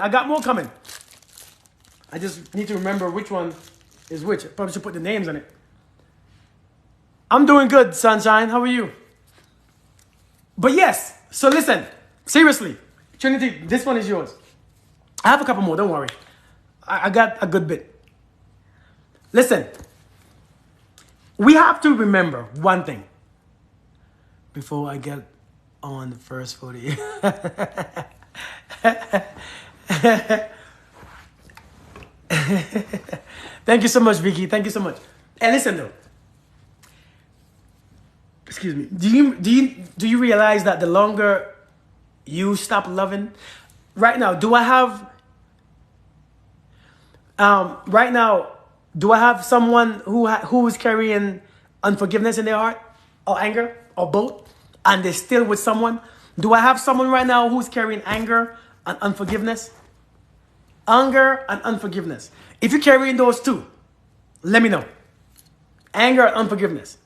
I just need to remember which one is which. I probably should put the names on it. I'm doing good, sunshine. How are you? But yes, so listen. Seriously. Trinity, this one is yours. I have a couple more. Don't worry. I got a good bit. Listen. We have to remember one thing before I get on the first 40. Thank you so much, Vicky. Thank you so much. And listen though. Excuse me. Do you realize that the longer you stop loving, right now, do I have someone who is carrying unforgiveness in their heart or anger or both, and they're still with someone? Do I have someone right now who's carrying anger and unforgiveness? Anger and unforgiveness. If you're carrying those two, let me know. Anger and unforgiveness.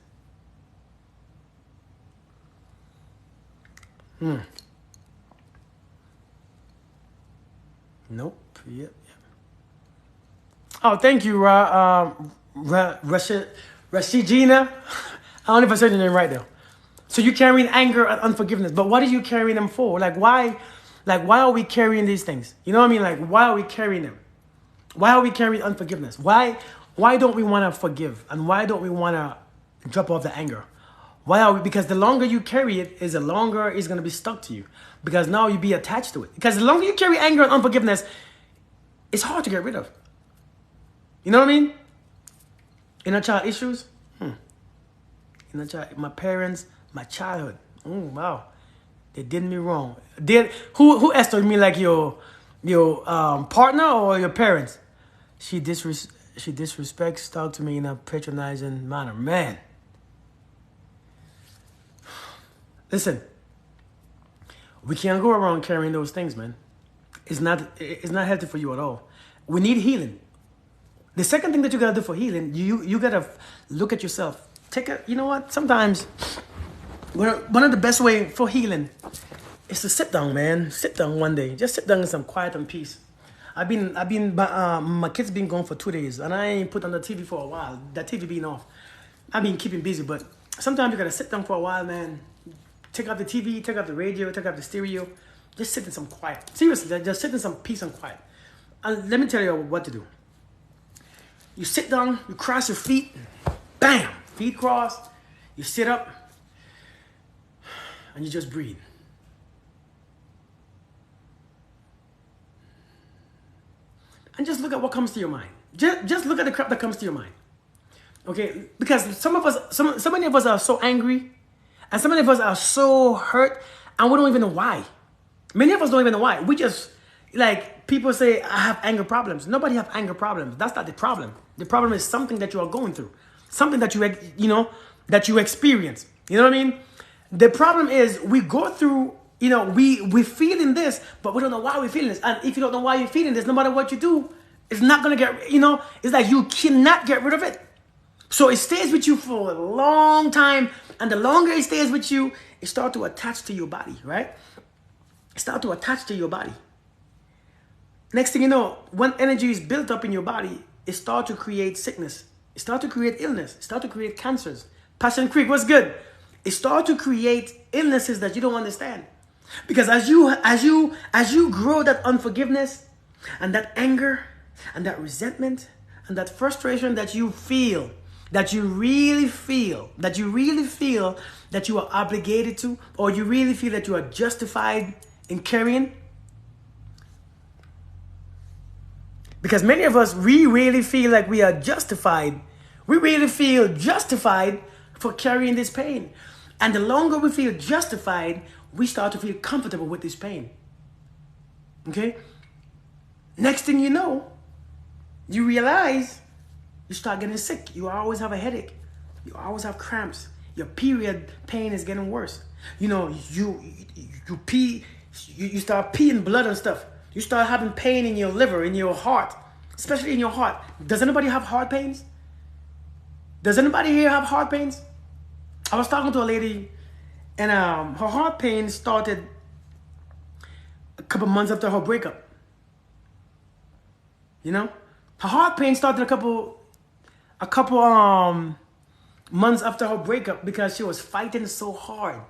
Nope. Yep. Oh, thank you, Rashidina. I don't know if I said your name right though. So you're carrying anger and unforgiveness, but what are you carrying them for? Like why are we carrying these things? You know what I mean? Like why are we carrying them? Why are we carrying unforgiveness? Why don't we want to forgive? And why don't we want to drop off the anger? Because the longer you carry it, the longer it's going to be stuck to you. Because now you be attached to it. Because the longer you carry anger and unforgiveness, it's hard to get rid of. You know what I mean? Inner child issues. Inner child, my parents, my childhood. Oh wow, they did me wrong. Who esteemed me like your partner or your parents? She disrespects, talk to me in a patronizing manner. Man, listen, we can't go around carrying those things, man. It's not healthy for you at all. We need healing. The second thing that you gotta do for healing, you gotta look at yourself. You know what? Sometimes one of the best way for healing is to sit down, man. Sit down one day. Just sit down in some quiet and peace. My kids been gone for 2 days, and I ain't put on the TV for a while. That TV being off. I've been keeping busy, but sometimes you gotta sit down for a while, man. Take out the TV, take out the radio, take out the stereo, Just sit in some quiet. Seriously, just sit in some peace and quiet. And let me tell you what to do. You sit down, you cross your feet, bam, feet crossed. You sit up, and you just breathe. And just look at what comes to your mind. Just look at the crap that comes to your mind. Okay, because some many of us are so angry, and so many of us are so hurt, and we don't even know why. Many of us don't even know why. We just, like, people say, I have anger problems. Nobody have anger problems. That's not the problem. The problem is something that you are going through. Something that that you experience. You know what I mean? The problem is we go through, we feeling this, but we don't know why we're feeling this. And if you don't know why you're feeling this, no matter what you do, it's not going to get, it's like you cannot get rid of it. So it stays with you for a long time. And the longer it stays with you, it starts to attach to your body, right? It starts to attach to your body. Next thing you know, when energy is built up in your body, it starts to create sickness. It starts to create illness. It starts to create cancers. Passion Creek, what's good? It starts to create illnesses that you don't understand. Because as you grow that unforgiveness and that anger and that resentment and that frustration that you feel, that you really feel that you are obligated to, or you really feel that you are justified in carrying. Because many of us, we really feel like we are justified. We really feel justified for carrying this pain. And the longer we feel justified, we start to feel comfortable with this pain. Okay? Next thing you know, you realize you start getting sick. You always have a headache. You always have cramps. Your period pain is getting worse. You pee, you start peeing blood and stuff. You start having pain in your liver, in your heart, especially in your heart. Does anybody have heart pains? Does anybody here have heart pains? I was talking to a lady, and her heart pain started a couple months after her breakup. Her heart pain started a couple months after her breakup because she was fighting so hard.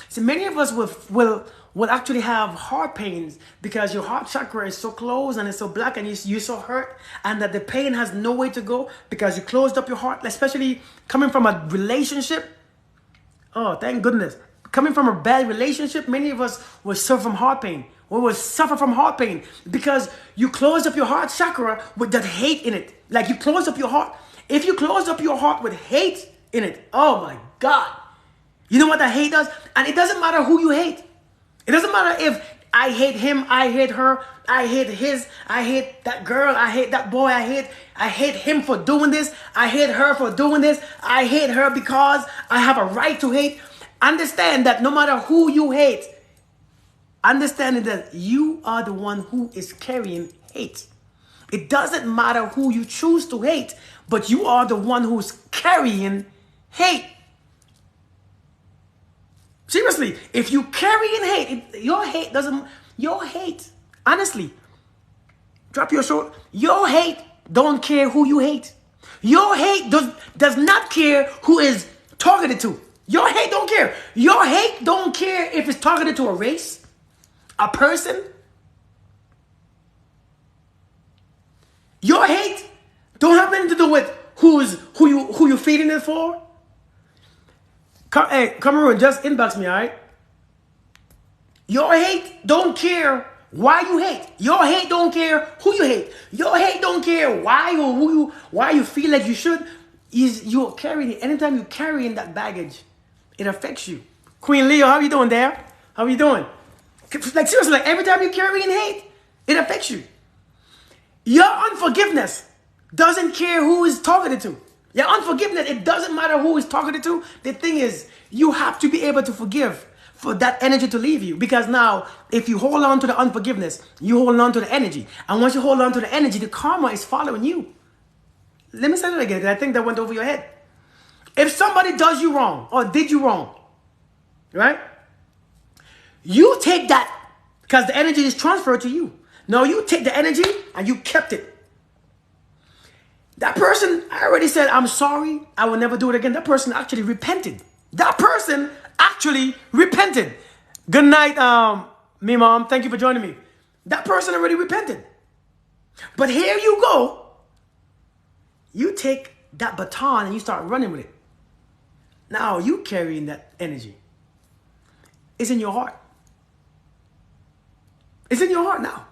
So many of us will actually have heart pains because your heart chakra is so closed and it's so black, and you're so hurt, and that the pain has no way to go because you closed up your heart, especially coming from a relationship. Oh, thank goodness. Coming from a bad relationship, many of us will suffer from heart pain. We will suffer from heart pain because you closed up your heart chakra with that hate in it. Like, you closed up your heart. If you close up your heart with hate in it, oh my God. You know what that hate does? And it doesn't matter who you hate. It doesn't matter if I hate him, I hate her, I hate I hate that girl, I hate that boy, I hate him for doing this, I hate her for doing this, I hate her because I have a right to hate. Understand that no matter who you hate, understand that you are the one who is carrying hate. It doesn't matter who you choose to hate, but you are the one who's carrying hate. Seriously, if you carry in hate, your hate, honestly, drop your shoulder. Your hate don't care who you hate. Your hate does not care who is targeted to. Your hate don't care. Your hate don't care if it's targeted to a race, a person. Your hate don't have anything to do with who you feeding it for. Hey, Cameroon, just inbox me, all right? Your hate don't care why you hate. Your hate don't care who you hate. Your hate don't care why or why you feel like you should. You're carrying it. Anytime you're carrying that baggage, it affects you. Queen Leo, how you doing there? How you doing? Like, seriously, like, every time you're carrying hate, it affects you. Your unforgiveness doesn't care who is targeted to. Your unforgiveness, it doesn't matter who is targeted to. The thing is, you have to be able to forgive for that energy to leave you. Because now, if you hold on to the unforgiveness, you hold on to the energy. And once you hold on to the energy, the karma is following you. Let me say that again, because I think that went over your head. If somebody does you wrong or did you wrong, right? You take that because the energy is transferred to you. Now you take the energy and you kept it. That person, I already said, I'm sorry, I will never do it again. That person actually repented. That person actually repented. Good night, Me, mom, thank you for joining me. That person already repented. But here you go. You take that baton and you start running with it. Now you carrying that energy. It's in your heart. It's in your heart now.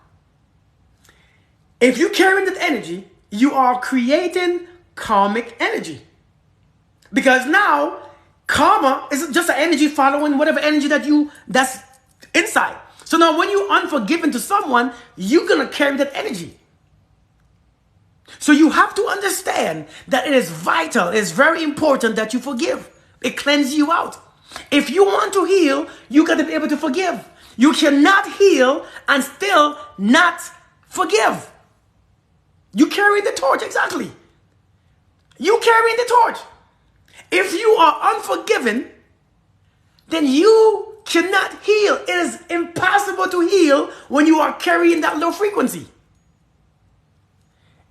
If you carry that energy, you are creating karmic energy. Because now, karma is just an energy following whatever energy that's inside. So now when you're unforgiving to someone, you're going to carry that energy. So you have to understand that it is vital, it's very important that you forgive. It cleanses you out. If you want to heal, you got to be able to forgive. You cannot heal and still not forgive. You carry the torch, exactly. You carry the torch. If you are unforgiven, then you cannot heal. It is impossible to heal when you are carrying that low frequency.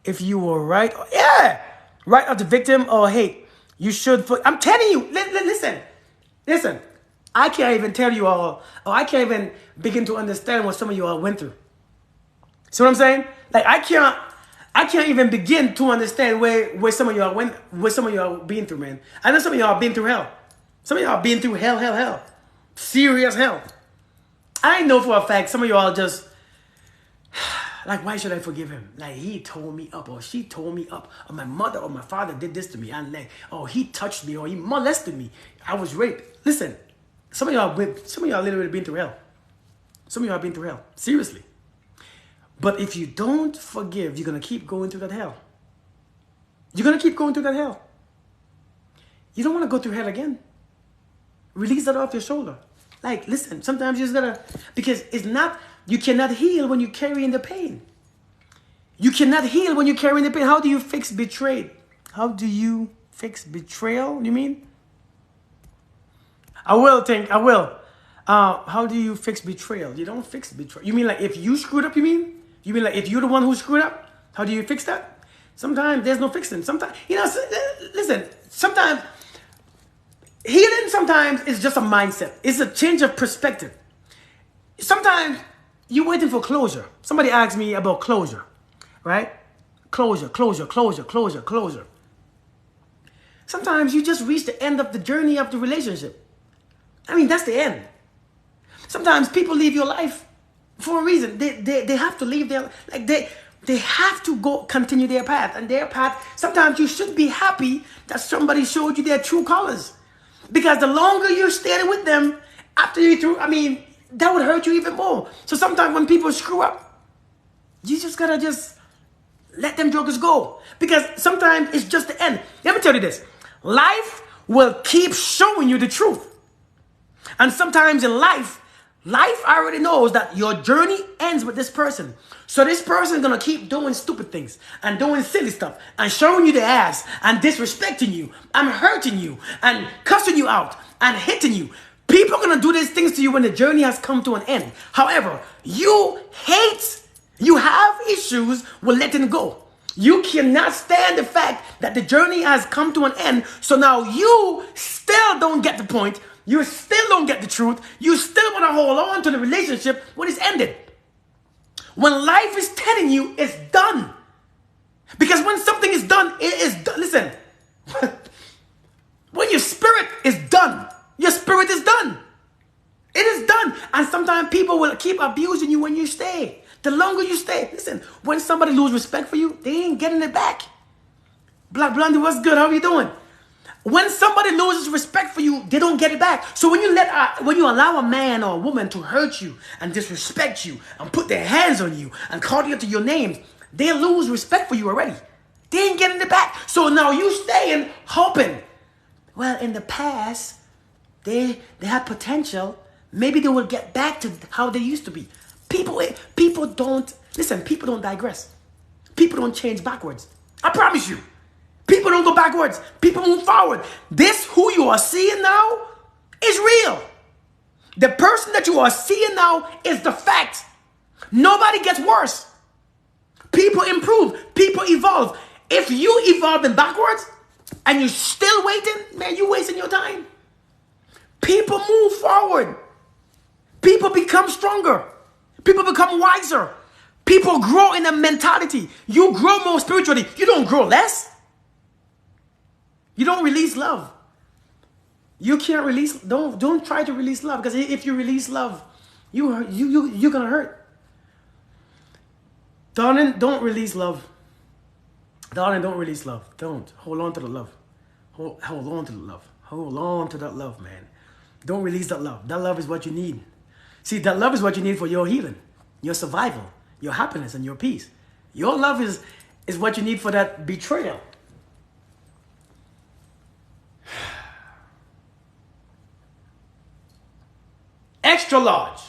If you were right of the victim or hate, you should. I'm telling you, listen. I can't even tell you all, or I can't even begin to understand what some of you all went through. See what I'm saying? Like I can't even begin to understand where some of y'all went, where some of y'all been through, man. I know some of y'all been through hell. Some of y'all been through hell. Serious hell. I know for a fact some of y'all just like, why should I forgive him? Like he told me up, or she told me up, or my mother or my father did this to me, and like, oh, he touched me, or he molested me. I was raped. Listen, some of y'all literally been through hell. Some of y'all been through hell. Seriously. But if you don't forgive, you're going to keep going through that hell. You're going to keep going through that hell. You don't want to go through hell again. Release that off your shoulder. Like, listen, sometimes you just got to, because you cannot heal when you're carrying the pain. You cannot heal when you're carrying the pain. How do you fix betrayed? How do you fix betrayal, you mean? I will. How do you fix betrayal? You don't fix betrayal. You mean like if you screwed up, you mean? You mean like if you're the one who screwed up? How do you fix that? Sometimes there's no fixing. Sometimes, listen, sometimes healing sometimes is just a mindset. It's a change of perspective. Sometimes you're waiting for closure. Somebody asked me about closure, right? Closure. Sometimes you just reach the end of the journey of the relationship. I mean, that's the end. Sometimes people leave your life for a reason. They have to leave their, like they have to continue their path. And their path, sometimes you should be happy that somebody showed you their true colors. Because the longer you're staying with them, after you through, I mean, that would hurt you even more. So sometimes when people screw up, you just gotta just let them jokers go. Because sometimes it's just the end. Let me tell you this. Life will keep showing you the truth. And sometimes in life already knows that your journey ends with this person. So this person is going to keep doing stupid things and doing silly stuff and showing you the ass and disrespecting you and hurting you and cussing you out and hitting you. People are going to do these things to you when the journey has come to an end. However, you have issues with letting go. You cannot stand the fact that the journey has come to an end. So now you still don't get the point. You still don't get the truth. You still want to hold on to the relationship when it's ended. When life is telling you it's done. Because when something is done, it is done. Listen. When your spirit is done, your spirit is done. It is done. And sometimes people will keep abusing you when you stay. The longer you stay. Listen, when somebody loses respect for you, they ain't getting it back. Black Blondie, what's good? How are you doing? When somebody loses respect for you, they don't get it back. So when you allow a man or a woman to hurt you and disrespect you and put their hands on you and call you to your names, they lose respect for you already. They ain't getting it back. So now you staying hoping. Well, in the past, they had potential. Maybe they will get back to how they used to be. People don't digress. People don't change backwards. I promise you. People don't go backwards. People move forward. This who you are seeing now is real. The person that you are seeing now is the fact. Nobody gets worse. People improve. People evolve. If you evolving backwards and you're still waiting, man, you're wasting your time. People move forward. People become stronger. People become wiser. People grow in a mentality. You grow more spiritually. You don't grow less. You don't release love. You can't release. Don't try to release love, because if you release love, you're gonna hurt. Darling, don't release love. Darling, don't release love. Don't. Hold on to the love. Hold on to the love. Hold on to that love, man. Don't release that love. That love is what you need. See, that love is what you need for your healing, your survival, your happiness, and your peace. Your love is what you need for that betrayal. Extra large.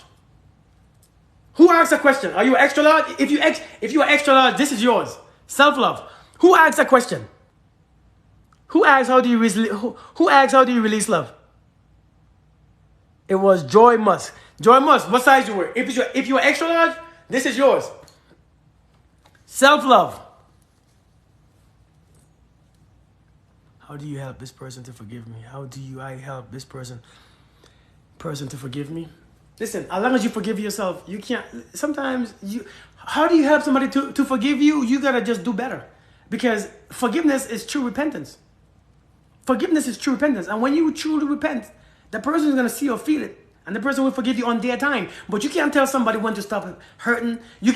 Who asked a question? Are you extra large? If you are extra large, this is yours. Self-love. Who asked that question? Who asked how do you release love? It was Joy Musk. Joy Musk, what size you were? If you are extra large, this is yours. Self-love. How do you help this person to forgive me? How do I help this person to forgive me? Listen, as long as you forgive yourself, you can't. Sometimes how do you help somebody to forgive you? You gotta just do better, because forgiveness is true repentance. Forgiveness is true repentance, and when you truly repent, the person is gonna see or feel it, and the person will forgive you on their time. But you can't tell somebody when to stop hurting. You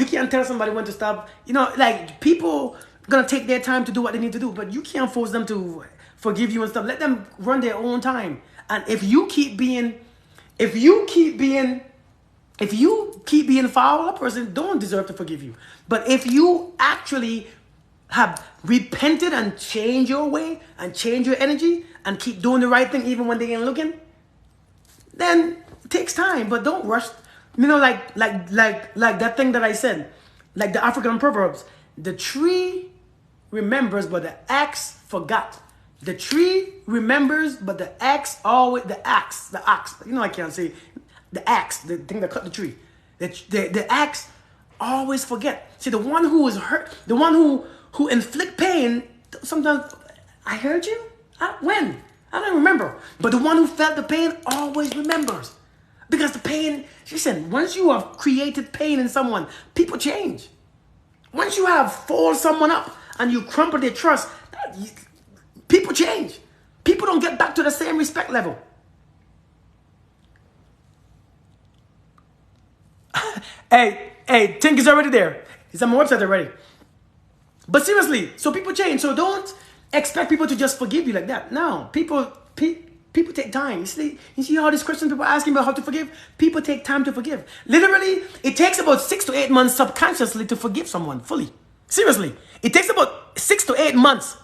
can't tell somebody when to stop. Like, people gonna take their time to do what they need to do, but you can't force them to forgive you and stuff. Let them run their own time. And if you keep being foul, a person don't deserve to forgive you. But if you actually have repented and changed your way and change your energy and keep doing the right thing even when they ain't looking, then it takes time. But don't rush. Like that thing that I said, like the African proverbs: the tree remembers, but the axe forgot. The tree remembers, but the axe. I can't say the axe, the thing that cut the tree. The axe always forget. See, the one who is hurt, the one who inflict pain, sometimes, I heard you? When? I don't remember. But the one who felt the pain always remembers. Because the pain, listen, once you have created pain in someone, people change. Once you have fold someone up and you crumple their trust, people change. People don't get back to the same respect level. Hey, Tink is already there. He's on my website already. But seriously, so people change. So don't expect people to just forgive you like that. No, people take time. You see all these questions people are asking about how to forgive? People take time to forgive. Literally, it takes about 6 to 8 months subconsciously to forgive someone fully. Seriously, it takes about 6 to 8 months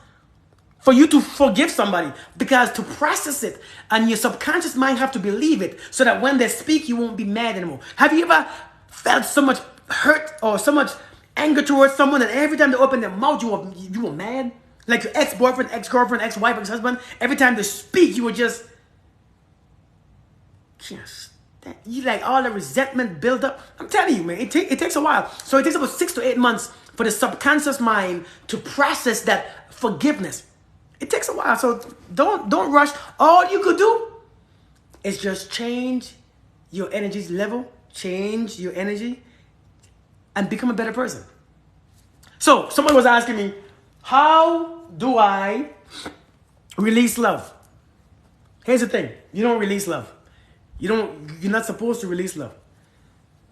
for you to forgive somebody, because to process it and your subconscious mind have to believe it so that when they speak, you won't be mad anymore. Have you ever felt so much hurt or so much anger towards someone that every time they open their mouth, you were mad? Like your ex-boyfriend, ex-girlfriend, ex-wife, ex-husband, every time they speak, you were just, you like all the resentment built up. I'm telling you, man, it takes a while. So it takes about 6 to 8 months for the subconscious mind to process that forgiveness. It takes a while, so don't rush. All you could do is just change your energy level, change your energy, and become a better person. So someone was asking me, how do I release love? Here's the thing: you don't release love. You're not supposed to release love.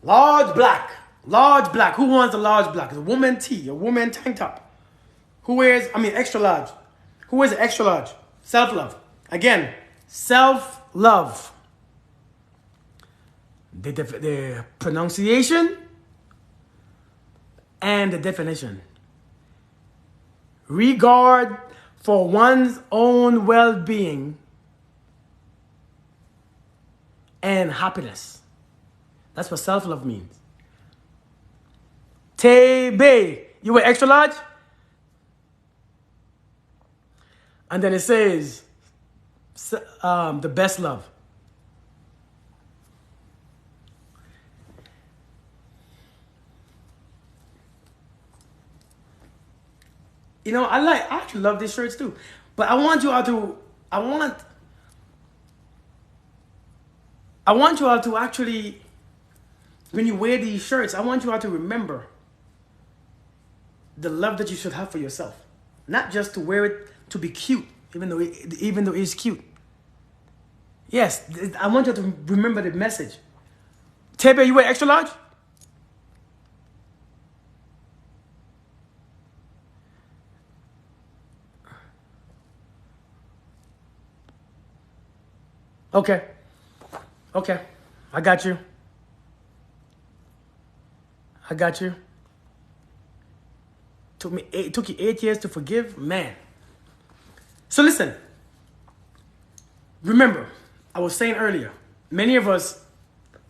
Large black. Who wants a large black? A woman tee, a woman tank top. Extra large. Who wears an extra large? Self-love. Again, self-love. The pronunciation and the definition. Regard for one's own well-being and happiness. That's what self-love means. Tebe. You wear extra large? And then it says, the best love. I actually love these shirts too. But I want you all to, I want you all to actually, when you wear these shirts, I want you all to remember the love that you should have for yourself. Not just to wear it to be cute, even though it's cute. Yes, I want you to remember the message. Tebe, you wear extra large? Okay. Okay. I got you. I got you. It took you 8 years to forgive? Man. So listen. Remember, I was saying earlier, many of us,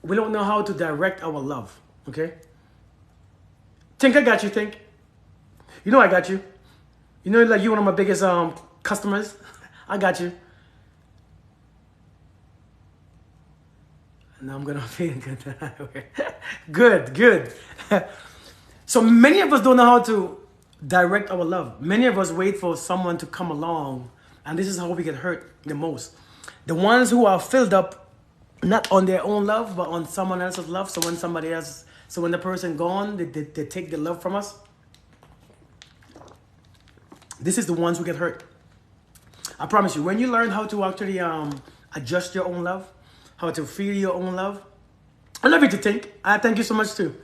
we don't know how to direct our love. Okay? Think I got you, think. You know I got you. You know, like, you're one of my biggest customers. I got you. Now I'm gonna feel good. Good. So many of us don't know how to direct our love. Many of us wait for someone to come along, and this is how we get hurt the most. The ones who are filled up, not on their own love, but on someone else's love. So when the person gone, they take the love from us. This is the ones who get hurt. I promise you, when you learn how to actually adjust your own love, how to feel your own love, I love you to think. I thank you so much too.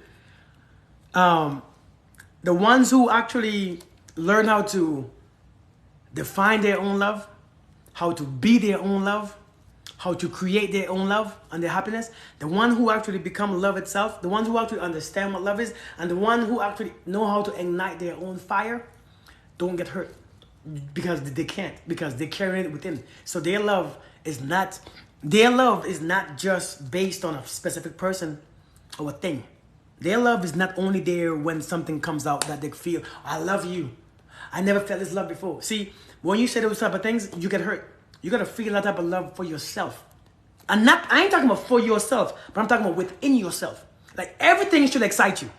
The ones who actually learn how to define their own love, how to be their own love, how to create their own love and their happiness, the one who actually become love itself, the ones who actually understand what love is, and the one who actually know how to ignite their own fire, don't get hurt. Because they can't, because they carry it within. So their love is not just based on a specific person or a thing. Their love is not only there when something comes out that they feel, I love you. I never felt this love before. See, when you say those type of things, you get hurt. You gotta feel that type of love for yourself. I ain't talking about for yourself, but I'm talking about within yourself. Like, everything should excite you.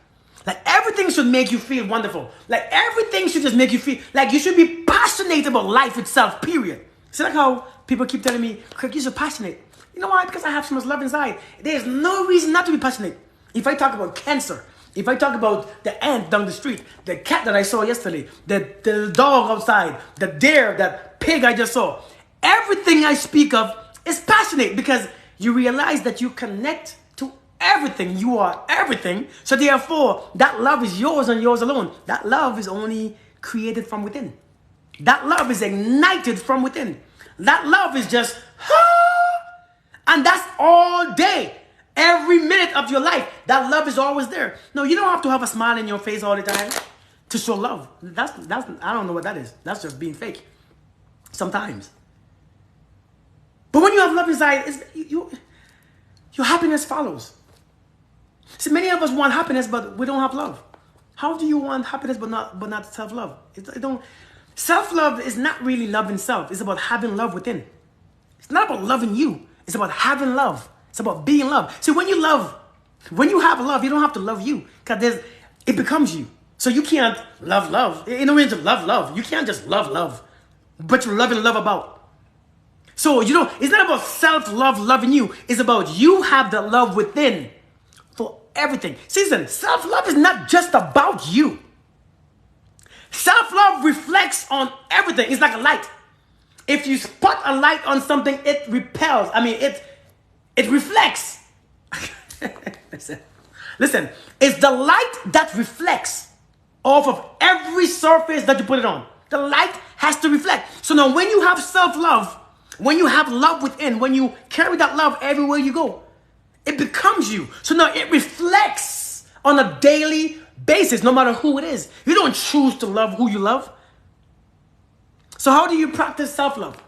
Like, everything should make you feel wonderful. Like, everything should just make you feel like you should be passionate about life itself, period. See, like how people keep telling me, Craig, you're so passionate. You know why? Because I have so much love inside. There's no reason not to be passionate. If I talk about cancer, if I talk about the ant down the street, the cat that I saw yesterday, the dog outside, the deer, that pig I just saw, everything I speak of is passionate, because you realize that you connect to everything. You are everything. So therefore, that love is yours and yours alone. That love is only created from within. That love is ignited from within. That love is just, and that's all day. Every minute of your life, that love is always there. No, you don't have to have a smile in your face all the time to show love. That's I don't know what that is. That's just being fake. Sometimes. But when you have love inside, your happiness follows. See, many of us want happiness, but we don't have love. How do you want happiness but not self-love? Self-love is not really loving self. It's about having love within. It's not about loving you. It's about having love. It's about being loved. See, when you have love, you don't have to love you, because it becomes you. So you can't love. In the range of love. You can't just love, but you're loving love about. So, it's not about self-love loving you. It's about you have the love within for everything. See, listen, self-love is not just about you. Self-love reflects on everything. It's like a light. If you spot a light on something, it repels. It reflects. Listen, it's the light that reflects off of every surface that you put it on. The light has to reflect. So now when you have self-love, when you have love within, when you carry that love everywhere you go, it becomes you. So now it reflects on a daily basis, no matter who it is. You don't choose to love who you love. So how do you practice self-love?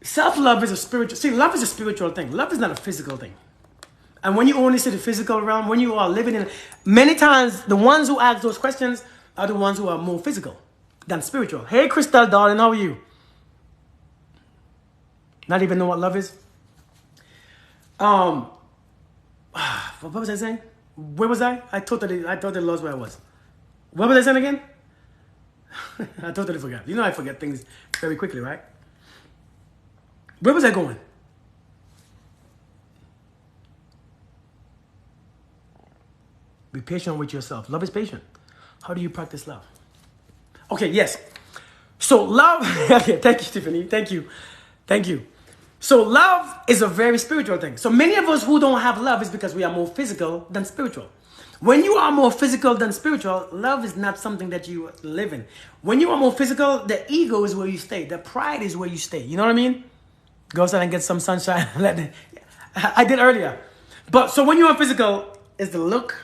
Self-love is a spiritual... See, love is a spiritual thing. Love is not a physical thing. And when you only see the physical realm, when you are living in... Many times, the ones who ask those questions are the ones who are more physical than spiritual. Hey, Crystal, darling, how are you? Not even know what love is? What was I saying? Where was I? I totally lost where I was. What was I saying again? I totally forgot. You know I forget things very quickly, right? Where was I going? Be patient with yourself. Love is patient. How do you practice love? Okay, yes. So love, okay, thank you, Tiffany. Thank you. Thank you. So love is a very spiritual thing. So many of us who don't have love is because we are more physical than spiritual. When you are more physical than spiritual, love is not something that you live in. When you are more physical, the ego is where you stay. The pride is where you stay. You know what I mean? Go outside and get some sunshine. I did earlier. But so when you are physical, it's the look.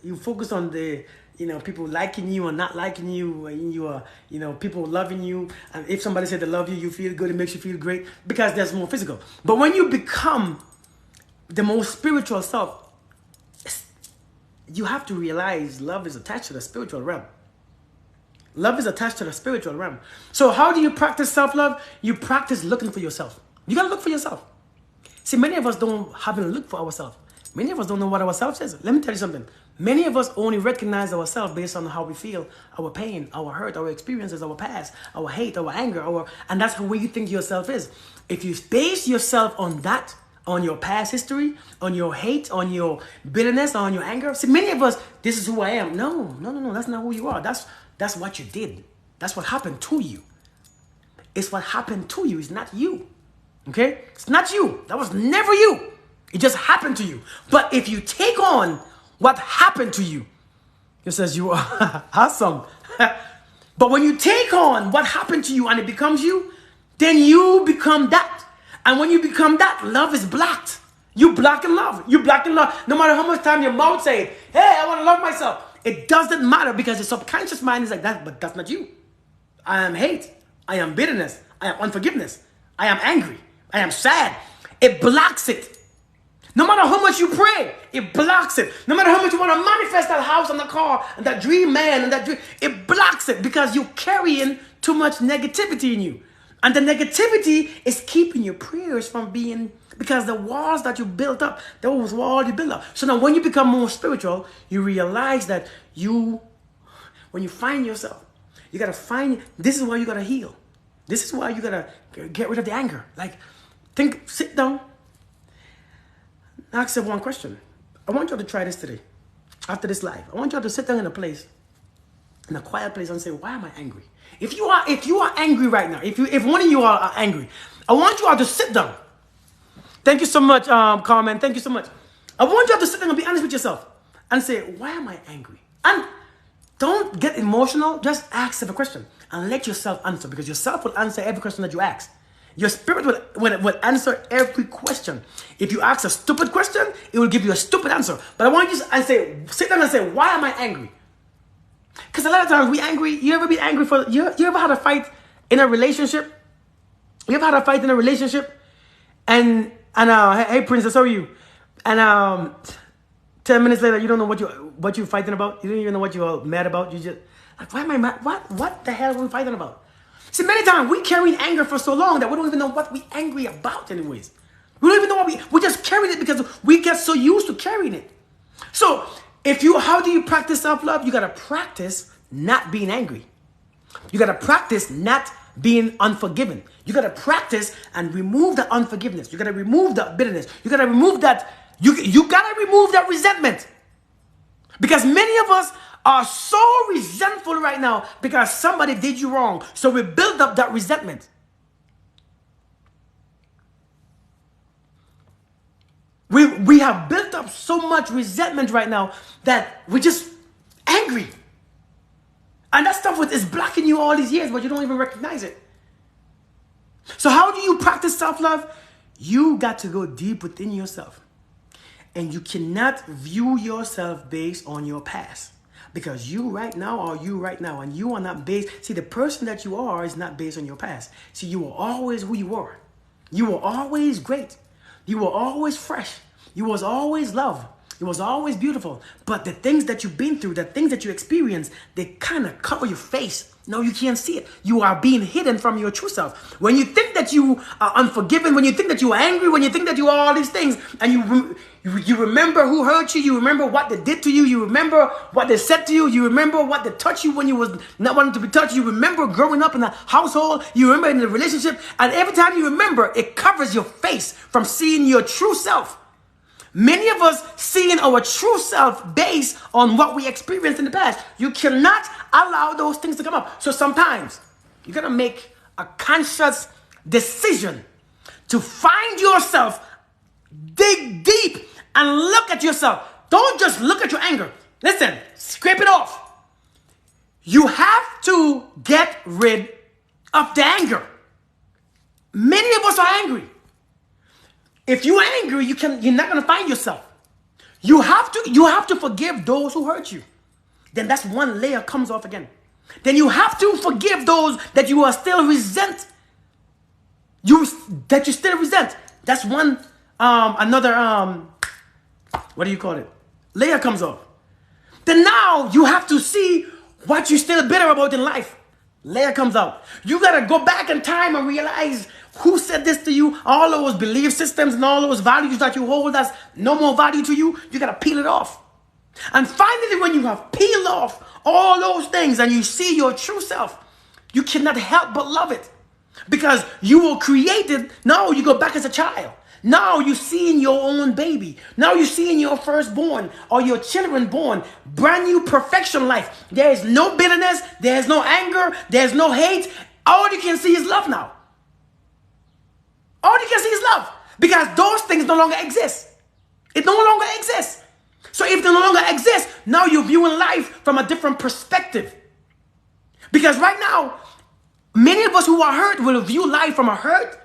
You focus on the, people liking you or not liking you. And you are, people loving you. And if somebody said they love you, you feel good. It makes you feel great because that's more physical. But when you become the most spiritual self, you have to realize love is attached to the spiritual realm. Love is attached to the spiritual realm. So how do you practice self-love? You practice looking for yourself. You got to look for yourself. See, many of us haven't looked for ourselves. Many of us don't know what ourselves is. Let me tell you something. Many of us only recognize ourselves based on how we feel, our pain, our hurt, our experiences, our past, our hate, our anger, and that's who you think yourself is. If you base yourself on that, on your past history, on your hate, on your bitterness, on your anger. See, many of us, this is who I am. No, that's not who you are. That's what you did. That's what happened to you. It's what happened to you. It's not you. Okay? It's not you. That was never you. It just happened to you. But if you take on what happened to you, it says you are awesome. But when you take on what happened to you and it becomes you, then you become that. And when you become that, love is blocked. You blocking love. You blocking love. No matter how much time your mouth say, hey, I want to love myself. It doesn't matter because the subconscious mind is like that, but that's not you. I am hate. I am bitterness. I am unforgiveness. I am angry. I am sad. It blocks it. No matter how much you pray, it blocks it. No matter how much you want to manifest that house and the car and that dream man and that dream, it blocks it because you're carrying too much negativity in you. And the negativity is keeping your prayers from being, because the walls that you built up, those walls you built up. So now when you become more spiritual, you realize that when you find yourself, you got to find, this is why you got to heal. This is why you got to get rid of the anger. Like, sit down, ask yourself one question. I want you to try this today, after this live. I want you to sit down in a quiet place and say, why am I angry? If you are angry right now, if one of you are angry, I want you all to sit down. Thank you so much, Carmen. Thank you so much. I want you all to sit down and be honest with yourself and say, why am I angry? And don't get emotional. Just ask yourself a question and let yourself answer, because yourself will answer every question that you ask. Your spirit will answer every question. If you ask a stupid question, it will give you a stupid answer. But I want you to sit down and say, why am I angry? Because a lot of times we angry. You ever been angry you ever had a fight in a relationship? You ever had a fight in a relationship? And hey princess, how are you? And 10 minutes later, you don't know what you're fighting about. You don't even know what you're mad about. You just like, why am I mad? What the hell are we fighting about? See, many times we carry anger for so long that we don't even know what we're angry about anyways. We don't even know we just carry it because we get so used to carrying it. So how do you practice self-love? You got to practice not being angry. You got to practice not being unforgiving. You got to practice and remove the unforgiveness. You got to remove the bitterness. You got to remove that. You got to remove that resentment. Because many of us are so resentful right now because somebody did you wrong. So we build up that resentment. We have built up so much resentment right now that we're just angry. And that stuff is blocking you all these years, but you don't even recognize it. So how do you practice self-love? You got to go deep within yourself. And you cannot view yourself based on your past. Because you right now are you right now. And you are not based. See, the person that you are is not based on your past. See, you were always who you were. You were always great. You were always fresh. You was always love. It was always beautiful. But the things that you've been through, the things that you experienced, they kind of cover your face. No, you can't see it. You are being hidden from your true self. When you think that you are unforgiving, when you think that you are angry, when you think that you are all these things, and you remember who hurt you, you remember what they did to you, you remember what they said to you, you remember what they touched you when you was not wanting to be touched, you remember growing up in a household, you remember in a relationship, and every time you remember, it covers your face from seeing your true self. Many of us seeing our true self based on what we experienced in the past. You cannot allow those things to come up. So sometimes you got to make a conscious decision to find yourself, dig deep, and look at yourself. Don't just look at your anger. Listen, scrape it off. You have to get rid of the anger. Many of us are angry. If you're angry, you're not going to find yourself. You have to forgive those who hurt you. Then that's one layer comes off again. Then you have to forgive those that you are still resent. That you still resent. That's one another what do you call it? Layer comes off. Then now you have to see what you're still bitter about in life. Layer comes out. You got to go back in time and realize who said this to you, all those belief systems and all those values that you hold that's no more value to you. You got to peel it off. And finally, when you have peeled off all those things and you see your true self, you cannot help but love it. Because you were created. Now you go back as a child. Now you're seeing your own baby. Now you're seeing your firstborn or your children born. Brand new perfection life. There is no bitterness. There's no anger. There's no hate. All you can see is love now. All you can see is love. Because those things no longer exist. It no longer exists. So if they no longer exist, now you're viewing life from a different perspective. Because right now, many of us who are hurt will view life from a hurt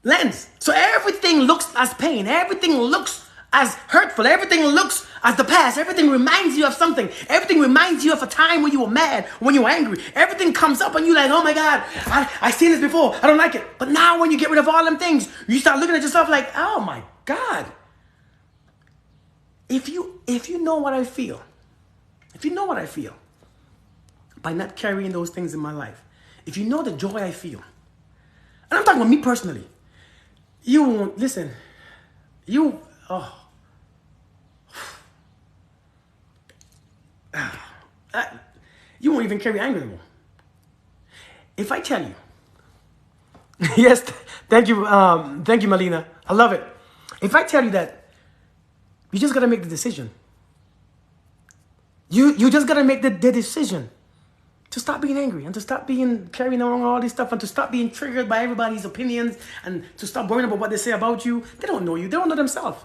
lens. So everything looks as pain. Everything looks as hurtful. Everything looks as the past. Everything reminds you of something. Everything reminds you of a time when you were mad, when you were angry. Everything comes up and you're like, oh my God, I've seen this before. I don't like it. But now when you get rid of all them things, you start looking at yourself like, oh my God. If you know what I feel, by not carrying those things in my life, if you know the joy I feel, and I'm talking about me personally, you won't, listen, you won't even carry anger anymore. If I tell you, yes, thank you, Melina, I love it. If I tell you that, you just got to make the decision. You just got to make the decision to stop being angry and to stop carrying around all this stuff and to stop being triggered by everybody's opinions and to stop worrying about what they say about you. They don't know you. They don't know themselves.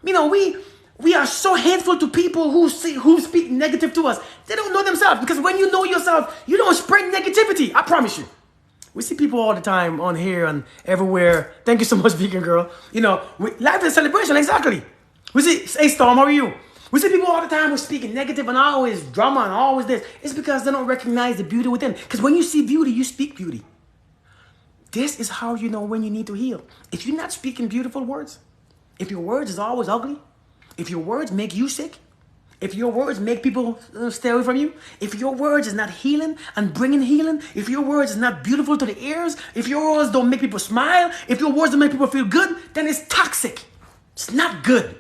You know, we are so hateful to people who speak negative to us. They don't know themselves, because when you know yourself, you don't spread negativity. I promise you. We see people all the time on here and everywhere. Thank you so much, vegan girl. You know, life is a celebration, exactly. We see, hey Storm, how are you? We see people all the time who are speaking negative and always drama and always this. It's because they don't recognize the beauty within. Because when you see beauty, you speak beauty. This is how you know when you need to heal. If you're not speaking beautiful words, if your words is always ugly, if your words make you sick, if your words make people stay away from you, if your words is not healing and bringing healing, if your words is not beautiful to the ears, if your words don't make people smile, if your words don't make people feel good, then it's toxic. It's not good.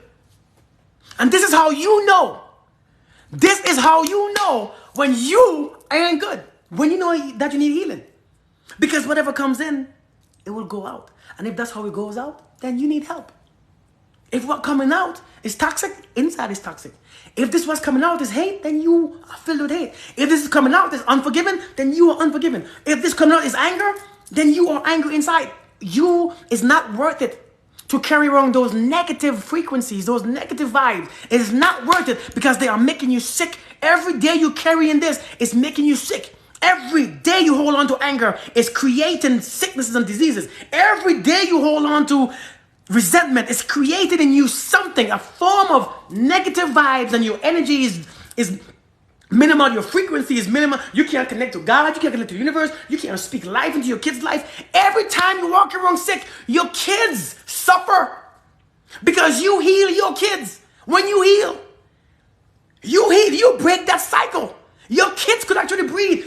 And this is how you know. This is how you know when you ain't good. When you know that you need healing. Because whatever comes in, it will go out. And if that's how it goes out, then you need help. If what's coming out is toxic, inside is toxic. If this what's coming out is hate, then you are filled with hate. If this is coming out is unforgiven, then you are unforgiven. If this coming out is anger, then you are angry inside. You is not worth it to carry around those negative frequencies, those negative vibes. It is not worth it because they are making you sick. Every day you carrying this is making you sick. Every day you hold on to anger is creating sicknesses and diseases. Every day you hold on to resentment is created in you something, a form of negative vibes, and your energy is minimal, your frequency is minimal. You can't connect to God, you can't connect to the universe, you can't speak life into your kids' life. Every time you walk around sick, your kids suffer because you heal your kids. When you heal, you break that cycle. Your kids could actually breathe.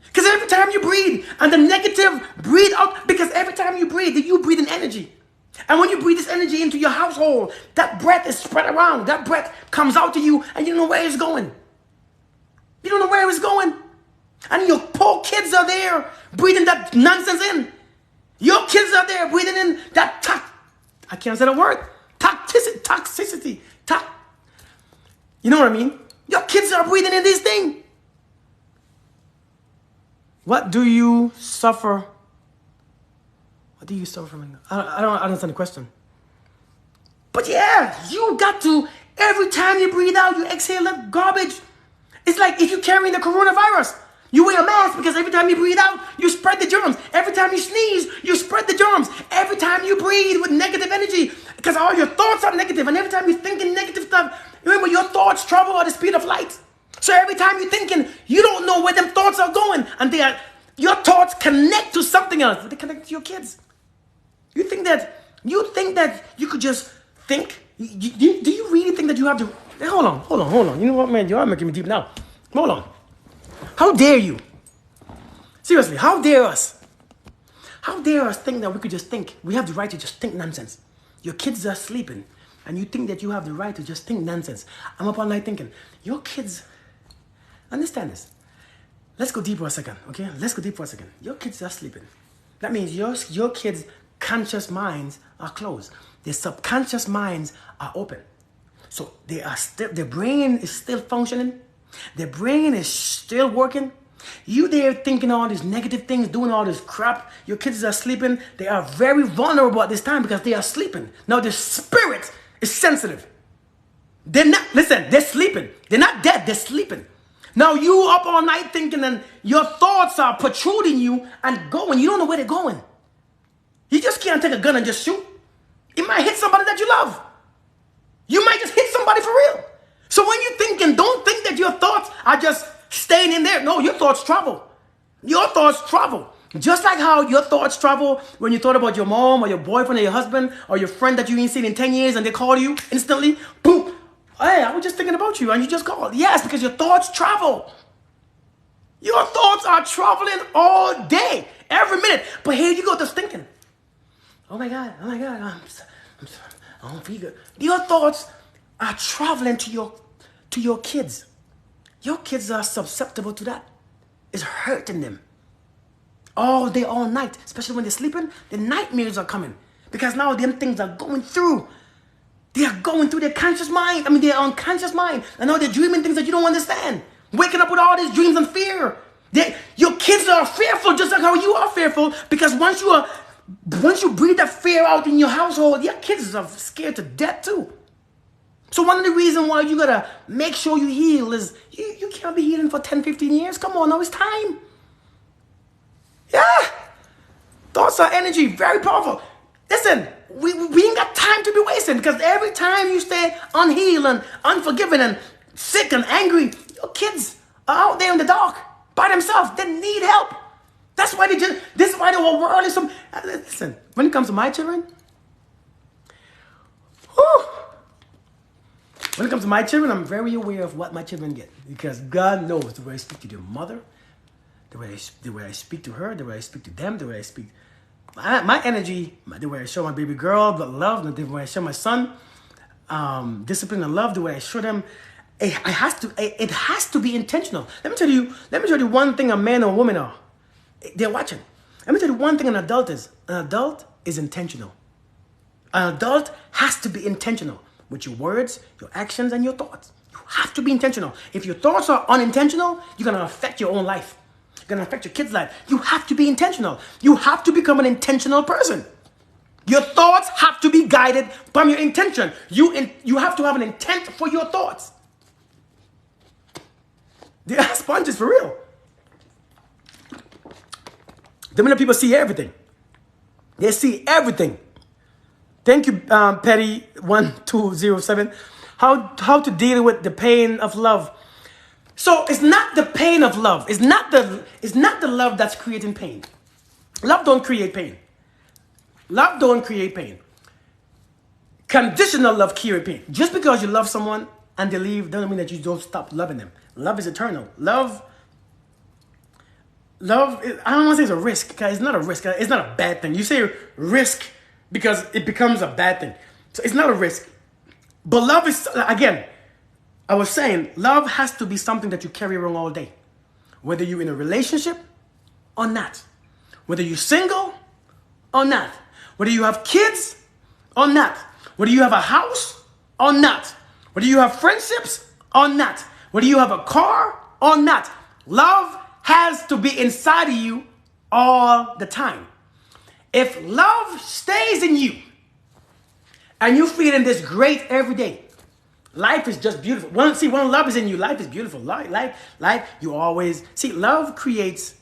Because every time you breathe, and the negative breathe out, because every time you breathe in energy. And when you breathe this energy into your household, that breath is spread around. That breath comes out to you, and you don't know where it's going. You don't know where it's going. And your poor kids are there breathing that nonsense in. Your kids are there breathing in that I can't say the word. toxicity. You know what I mean? Your kids are breathing in this thing. What do you suffer? What do you suffer from? I don't understand the question. But yeah, you got to, every time you breathe out, you exhale that garbage. It's like if you're carrying the coronavirus. You wear a mask because every time you breathe out, you spread the germs. Every time you sneeze, you spread the germs. Every time you breathe with negative energy, because all your thoughts are negative, and every time you're thinking negative stuff, remember your thoughts travel at the speed of light. So every time you're thinking, you don't know where them thoughts are going, and your thoughts connect to something else. They connect to your kids. You think that you could just think? Do you really think that you have to? Hey, hold on. You know what, man? You are making me deep now. Hold on. How dare you? Seriously, how dare us? How dare us think that we could just think? We have the right to just think nonsense. Your kids are sleeping, and you think that you have the right to just think nonsense. I'm up all night thinking, your kids, understand this. Let's go deep for a second, okay? Let's go deep for a second. Your kids are sleeping. That means your kids' conscious minds are closed. Their subconscious minds are open. So their brain is still functioning. Their brain is still working. You there thinking all these negative things, doing all this crap. Your kids are sleeping. They are very vulnerable at this time because they are sleeping. Now their spirit is sensitive. They're sleeping. They're not dead, they're sleeping. Now you up all night thinking, and your thoughts are protruding you and going. You don't know where they're going. You just can't take a gun and just shoot. It might hit somebody that you love. You might just hit somebody for real. So when you're thinking, don't think that your thoughts are just staying in there. No, your thoughts travel. Your thoughts travel. Just like how your thoughts travel when you thought about your mom or your boyfriend or your husband or your friend that you ain't seen in 10 years and they call you instantly. Boom. Hey, I was just thinking about you and you just called. Yes, because your thoughts travel. Your thoughts are traveling all day, every minute. But here you go, just thinking. Oh my God, I don't feel good. Your thoughts are traveling to your kids. Your kids are susceptible to that. It's hurting them. All day, all night, especially when they're sleeping, the nightmares are coming. Because now them things are going through. They are going through their conscious mind. Their unconscious mind. And now they're dreaming things that you don't understand. Waking up with all these dreams and fear. Your kids are fearful just like how you are fearful. Because once you breathe that fear out in your household, your kids are scared to death too. So one of the reasons why you gotta make sure you heal is you can't be healing for 10, 15 years. Come on, now it's time. Yeah. Thoughts are energy, very powerful. Listen, we ain't got time to be wasting, because every time you stay unhealed and unforgiven and sick and angry, your kids are out there in the dark by themselves. They need help. That's why this is why the whole world is so. Listen, when it comes to my children, when it comes to my children, I'm very aware of what my children get, because God knows the way I speak to their mother, the way I speak to her, the way I speak to them, the way I speak. My energy, the way I show my baby girl the love, the way I show my son discipline and love, the way I show them, it has to be intentional. Let me tell you one thing a man or a woman are. They're watching. Let me tell you one thing an adult is. An adult is intentional. An adult has to be intentional with your words, your actions, and your thoughts. You have to be intentional. If your thoughts are unintentional, you're going to affect your own life. You're going to affect your kid's life. You have to be intentional. You have to become an intentional person. Your thoughts have to be guided from your intention. You have to have an intent for your thoughts. They are sponges for real. The minute people see everything. They see everything. Thank you, Petty1207. How to deal with the pain of love. So it's not the pain of love. It's not the love that's creating pain. Love don't create pain. Love don't create pain. Conditional love creates pain. Just because you love someone and they leave doesn't mean that you don't stop loving them. Love is eternal. Love is, I don't want to say it's a risk, because it's not a risk. It's not a bad thing. You say risk because it becomes a bad thing. So it's not a risk. But love is, again, I was saying, love has to be something that you carry around all day. Whether you're in a relationship or not. Whether you're single or not. Whether you have kids or not. Whether you have a house or not. Whether you have friendships or not. Whether you have a car or not. Love has to be inside of you all the time. If love stays in you and you feeling this great every day, life is just beautiful. When love is in you, life is beautiful. Life, you always see. Love creates